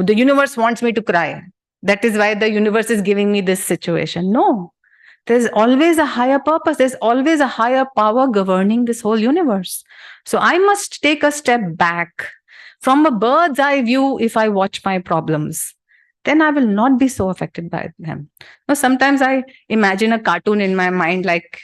the universe wants me to cry. That is why the universe is giving me this situation. No, there's always a higher purpose. There's always a higher power governing this whole universe. So I must take a step back. From a bird's eye view, if I watch my problems, then I will not be so affected by them. Now, sometimes I imagine a cartoon in my mind, like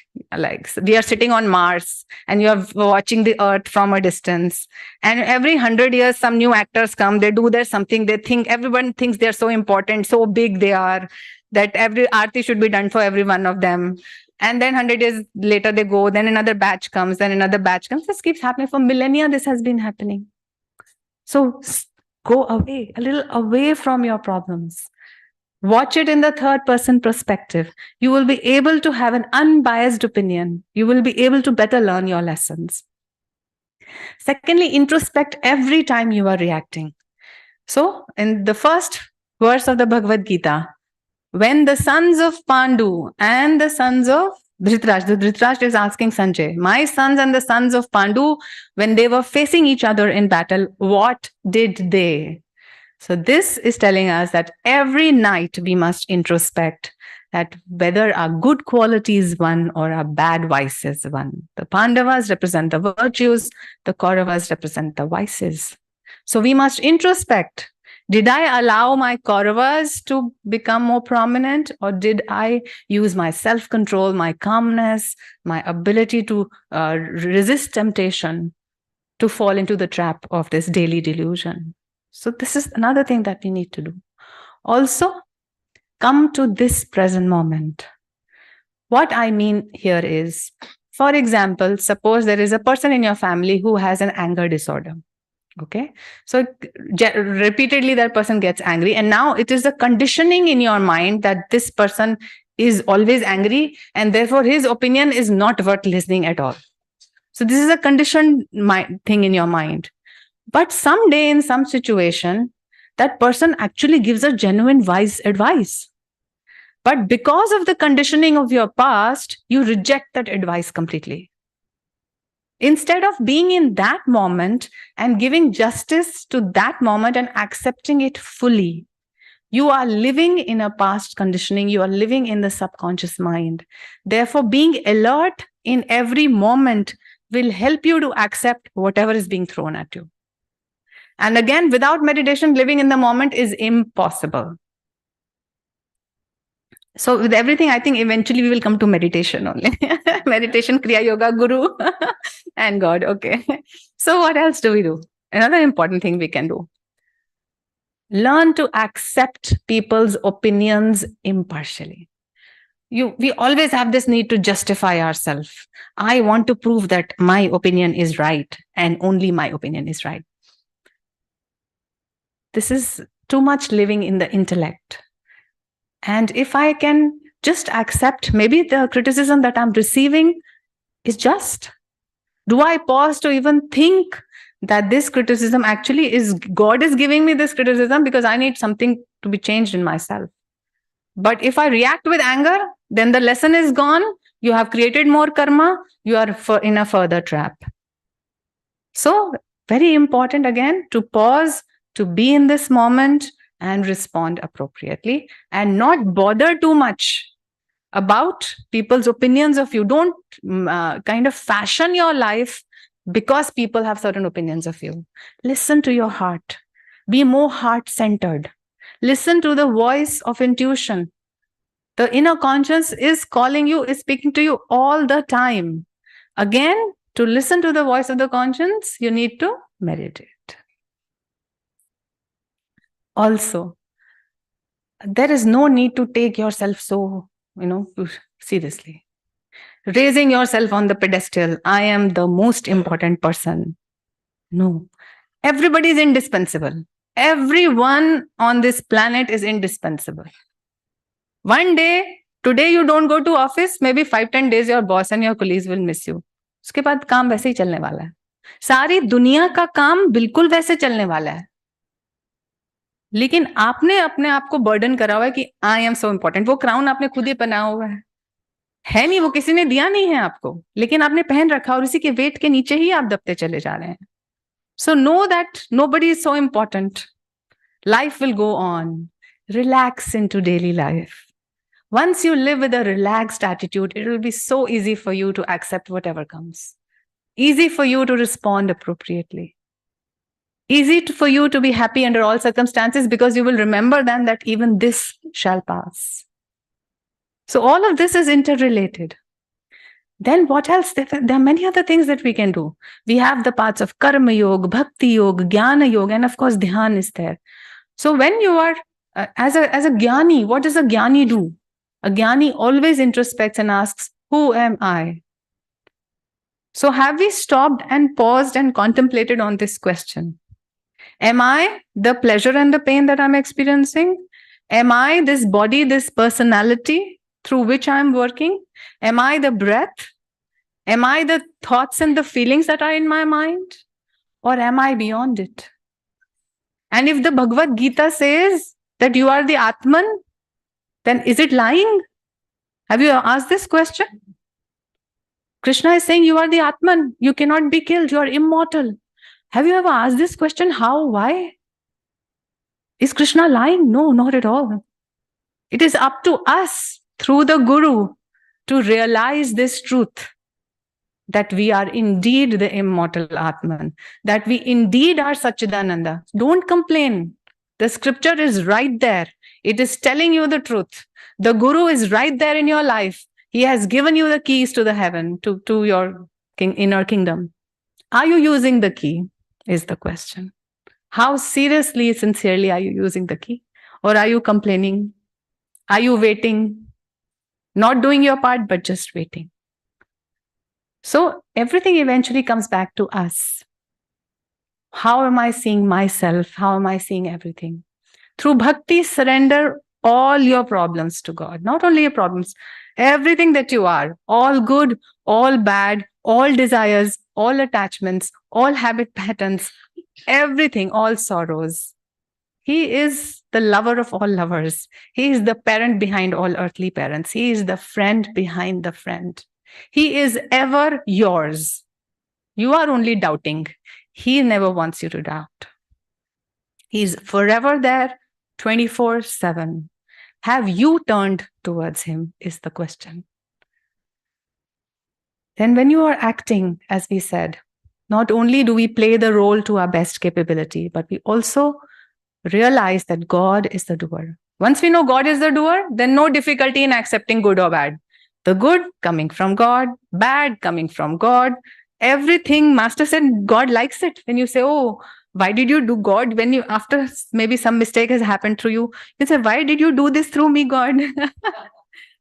we are sitting on Mars and you are watching the Earth from a distance. And every 100 years, some new actors come, they do their something. Everyone thinks they're so important, so big they are, that every arati should be done for every one of them. And then 100 years later, they go, then another batch comes, then another batch comes. This keeps happening for millennia. This has been happening. So go away, a little away from your problems. Watch it in the third person perspective. You will be able to have an unbiased opinion. You will be able to better learn your lessons. Secondly, introspect every time you are reacting. So in the first verse of the Bhagavad Gita, when the sons of Pandu and the sons of Dhritarashtra is asking Sanjay, my sons and the sons of Pandu, when they were facing each other in battle, what did they? So this is telling us that every night we must introspect that whether our good qualities won or our bad vices won. The Pandavas represent the virtues, the Kauravas represent the vices. So we must introspect. Did I allow my Kauravas to become more prominent, or did I use my self-control, my calmness, my ability to resist temptation to fall into the trap of this daily delusion? So this is another thing that we need to do. Also, come to this present moment. What I mean here is, for example, suppose there is a person in your family who has an anger disorder. Okay. So repeatedly that person gets angry. And now it is the conditioning in your mind that this person is always angry and therefore his opinion is not worth listening at all. So this is a conditioned thing in your mind. But someday in some situation, that person actually gives a genuine wise advice. But because of the conditioning of your past, you reject that advice completely. Instead of being in that moment and giving justice to that moment and accepting it fully, you are living in a past conditioning. You are living in the subconscious mind. Therefore, being alert in every moment will help you to accept whatever is being thrown at you. And again, without meditation, living in the moment is impossible. So with everything, I think eventually we will come to meditation only. Meditation, Kriya Yoga, Guru, and God. Okay. So what else do we do? Another important thing we can do. Learn to accept people's opinions impartially. We always have this need to justify ourselves. I want to prove that my opinion is right and only my opinion is right. This is too much living in the intellect. And if I can just accept maybe the criticism that I'm receiving is just, do I pause to even think that this criticism actually is God is giving me this criticism because I need something to be changed in myself? But if I react with anger, then the lesson is gone. You have created more karma. You are in a further trap. So very important again to pause, to be in this moment and respond appropriately and not bother too much about people's opinions of you. Don't kind of fashion your life because people have certain opinions of you. Listen to your heart. Be more heart-centered. Listen to the voice of intuition. The inner conscience is calling you, is speaking to you all the time. Again, to listen to the voice of the conscience, you need to meditate. Also, there is no need to take yourself so, seriously. Raising yourself on the pedestal, I am the most important person. No. Everybody is indispensable. Everyone on this planet is indispensable. One day, today you don't go to office, maybe 5-10 days your boss and your colleagues will miss you. उसके बाद काम वैसे ही चलने वाला है. सारी दुनिया का काम बिल्कुल वैसे चलने वाला है. लेकिन आपने अपने आप को बर्डन करा हुआ है कि आई एम सो इम्पोर्टेंट. वो क्राउन आपने खुद ही पहना हुआ है नहीं, वो किसी ने दिया नहीं है आपको, लेकिन आपने पहन रखा और इसी के वेट के नीचे ही आप दबते चले जा रहे हैं. So know that nobody is so important. Life will go on. Relax into daily life. Once you live with a relaxed attitude, it will be so easy for you to accept whatever comes. Easy for you to respond appropriately. Easy for you to be happy under all circumstances because you will remember then that even this shall pass. So all of this is interrelated. Then what else? There are many other things that we can do. We have the paths of Karma Yoga, Bhakti Yoga, Jnana Yoga, and of course Dhyan is there. So when you are, as a Jnani, what does a Jnani do? A Jnani always introspects and asks, who am I? So have we stopped and paused and contemplated on this question? Am I the pleasure and the pain that I'm experiencing? Am I this body, this personality through which I'm working? Am I the breath? Am I the thoughts and the feelings that are in my mind? Or am I beyond it? And if the Bhagavad Gita says that you are the Atman, then is it lying? Have you asked this question? Krishna is saying you are the Atman. You cannot be killed. You are immortal. Have you ever asked this question? How? Why? Is Krishna lying? No, not at all. It is up to us through the Guru to realize this truth, that we are indeed the immortal Atman, that we indeed are Satchidananda. Don't complain. The scripture is right there. It is telling you the truth. The Guru is right there in your life. He has given you the keys to the heaven, to your inner kingdom. Are you using the key? Is the question. How seriously, sincerely are you using the key? Or are you complaining? Are you waiting? Not doing your part, but just waiting. So everything eventually comes back to us. How am I seeing myself? How am I seeing everything? Through bhakti, surrender all your problems to God. Not only your problems, everything that you are, all good, all bad, all desires, all attachments, all habit patterns, everything, all sorrows. He is the lover of all lovers. He is the parent behind all earthly parents. He is the friend behind the friend. He is ever yours. You are only doubting. He never wants you to doubt. He's forever there, 24/7. Have you turned towards him? Is the question. Then, when you are acting, as we said, not only do we play the role to our best capability, but we also realize that God is the doer. Once we know God is the doer, then no difficulty in accepting good or bad. The good coming from God, bad coming from God. Everything, Master said, God likes it. When you say, oh, why did you do God? When you, after maybe some mistake has happened through you, you say, why did you do this through me, God?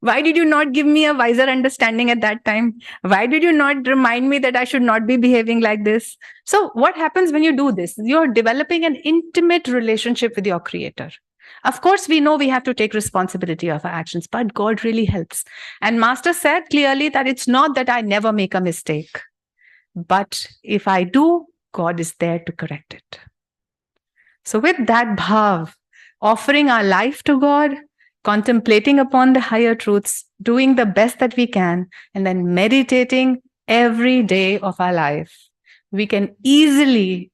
Why did you not give me a wiser understanding at that time? Why did you not remind me that I should not be behaving like this? So what happens when you do this? You're developing an intimate relationship with your creator. Of course, we know we have to take responsibility of our actions, but God really helps. And Master said clearly that it's not that I never make a mistake, but if I do, God is there to correct it. So with that bhav, offering our life to God, contemplating upon the higher truths, doing the best that we can, and then meditating every day of our life, we can easily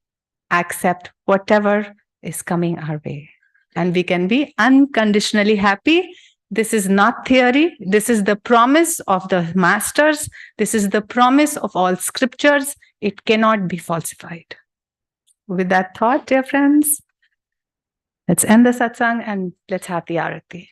accept whatever is coming our way. And we can be unconditionally happy. This is not theory. This is the promise of the masters. This is the promise of all scriptures. It cannot be falsified. With that thought, dear friends, let's end the satsang and let's have the arati.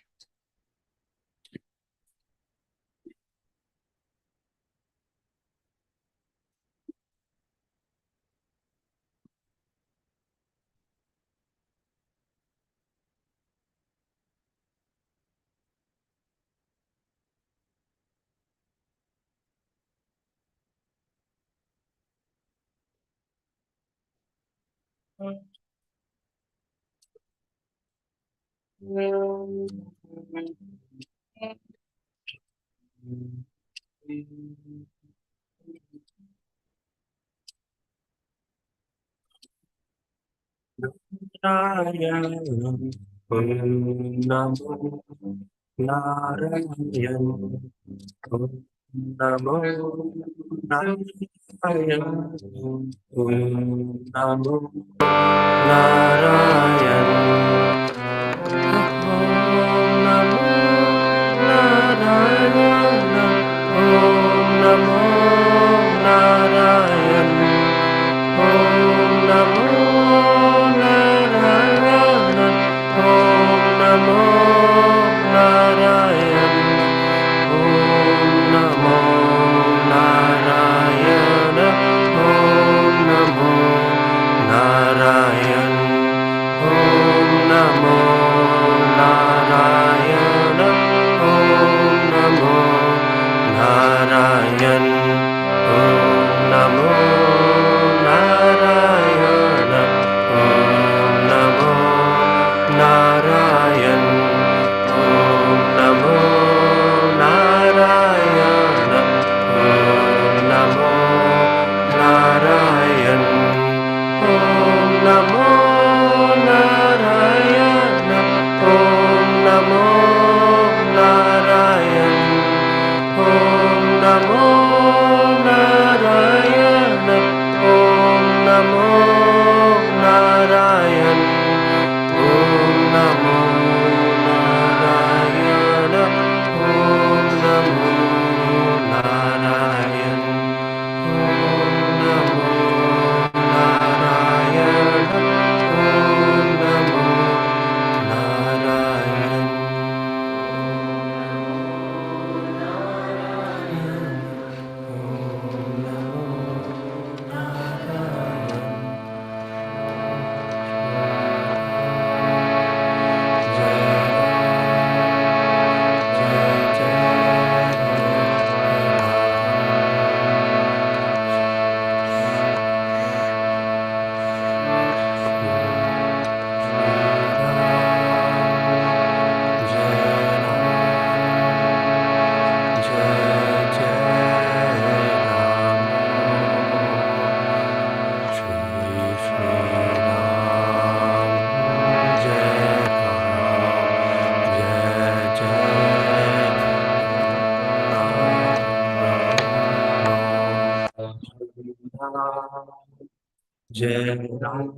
Jai Ram,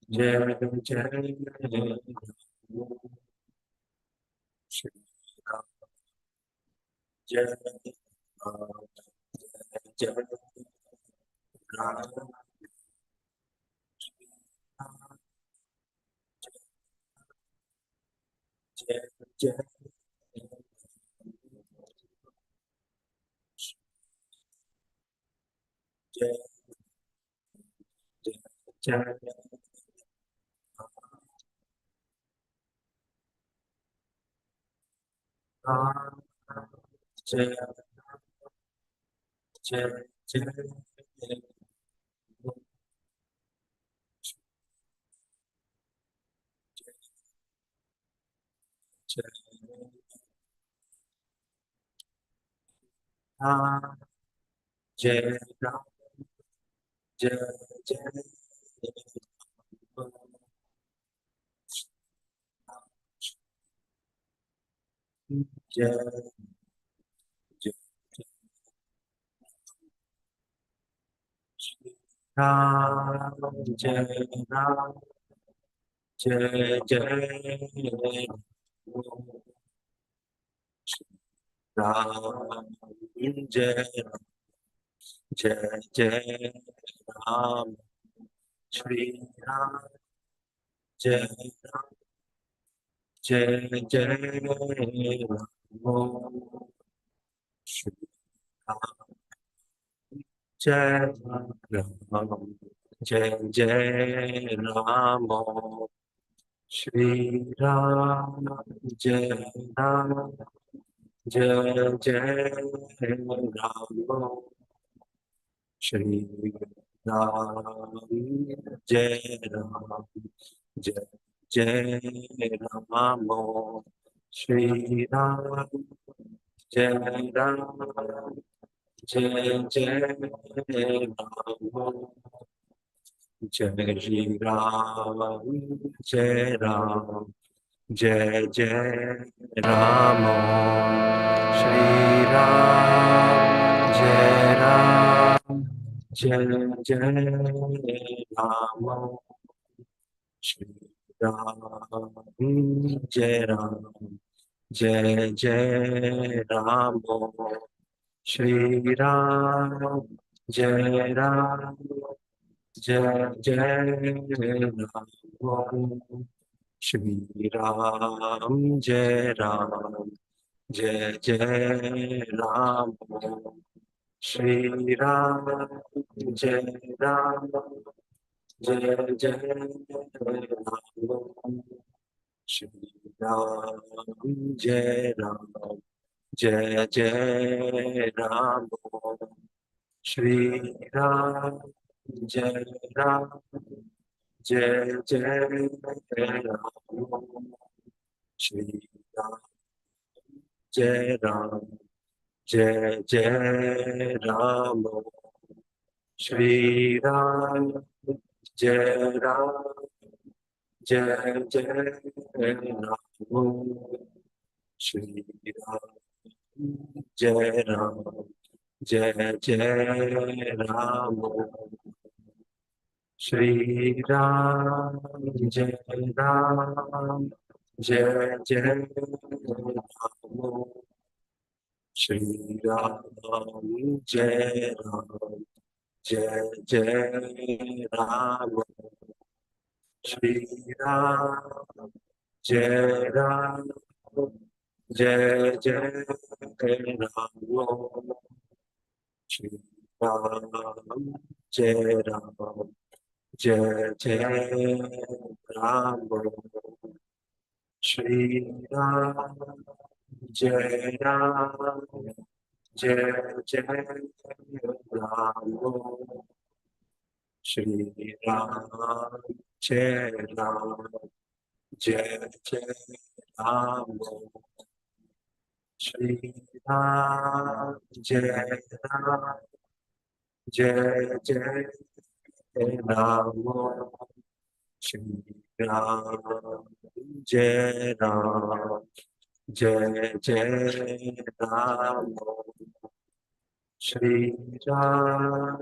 Jai Jai Shri Ram, Jai Ram, Jai Ram, Jai Jai Jai Jai Ram, Jai Jai Jai Jai Ram, Jai Ram, Jai Jai Jai Jai Ram, Jai Ram, Jai Jai Ram, Jai Jai Jai Ram, Shri Ram, Jai Ram, Jai Jai Ram, Shri Ram, Jai Ram, Jai Jai Ram, Shri Ram, Jai Ram, Jai Jai Ram, Shri Ram, Jai Ram, Jai Jai Ram, Shri Ram, Jai Ram, Jai Jai Ram, Jai Shri Ram, Jai Ram, Jai Jai Ram, Shri Ram, Jai Ram, Jai Jai Ram, Shri Ram, Jai Ram, Jai Jai Ram, Shri Ram, Jai Ram, Jai Jai Ram, Shri Ram, Jai Ram, Jai Jai Ram, Shri Ram, Jai Ram, Jai Jai Ram, Shri Ram, Jai Ram, Jai Jai Ram, Shri Ram, Jai Ram, Jai Jai Ram, Shri Ram, Jai Ram, Jai Jai Ram, Shri Ram, Jai Ram, Jai Jai Ram, Shri Ram, Jai Ram, Jai Jai Ram, Shri Ram, Jai Ram, Jai Jai Ram, Shri Ram, Jai Ram, Jai Jai Ram, Shri Ram, Jai Ram, Jai Jai Ram, Shri Ram, Jai Ram, Jai Jai Ram, Shri Ram, Jai Ram, Jai Jai Ram, Shri Ram, Jai Ram, Jai Jai Ram, Shri Ram, Jai Ram, Jai Jai Ram, Shri Ram, Jai Ram, Jai Jai Ram, Shri Ram,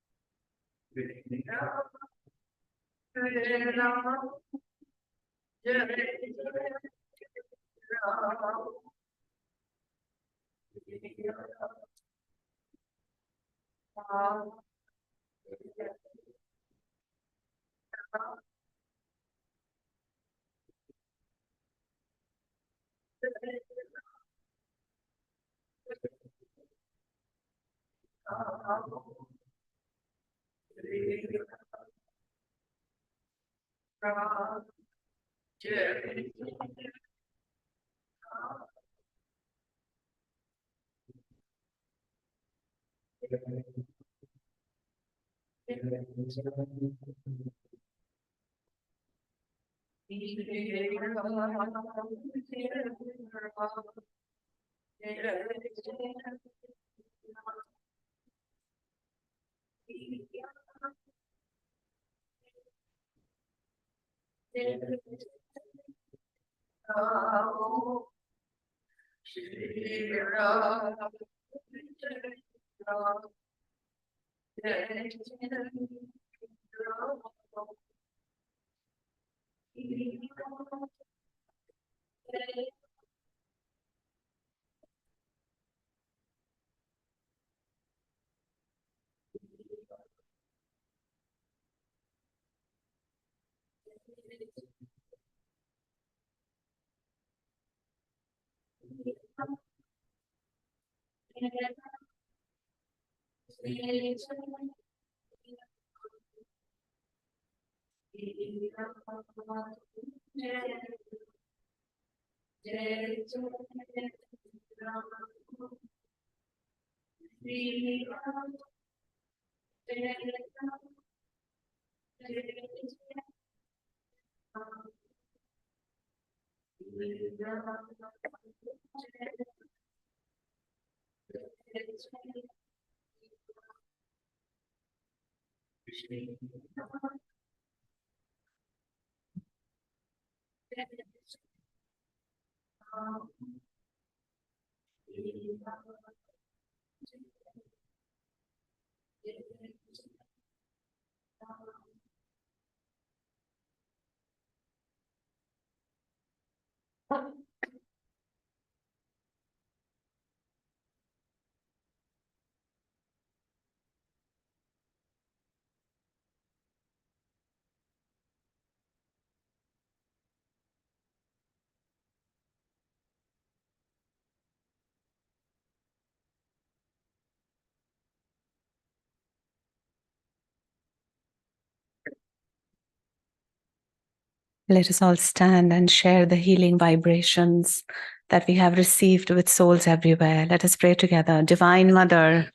Let us all stand and share the healing vibrations that we have received with souls everywhere. Let us pray together. Divine Mother,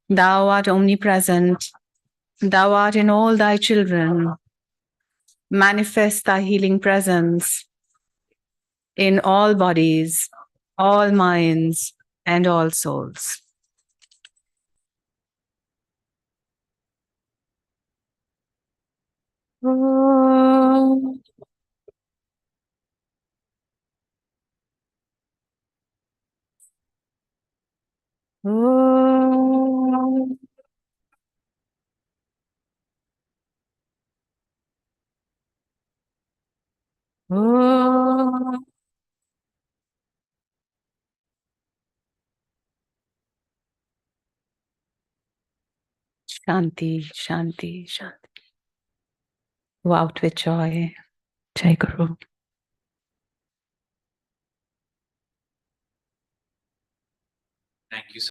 Thou art omnipresent. Thou art in all Thy children. Manifest Thy healing presence in all bodies, all minds, and all souls. Om. Om. Om. Shanti, Shanti, Shanti. Go out with joy. Jai Guru. Thank you so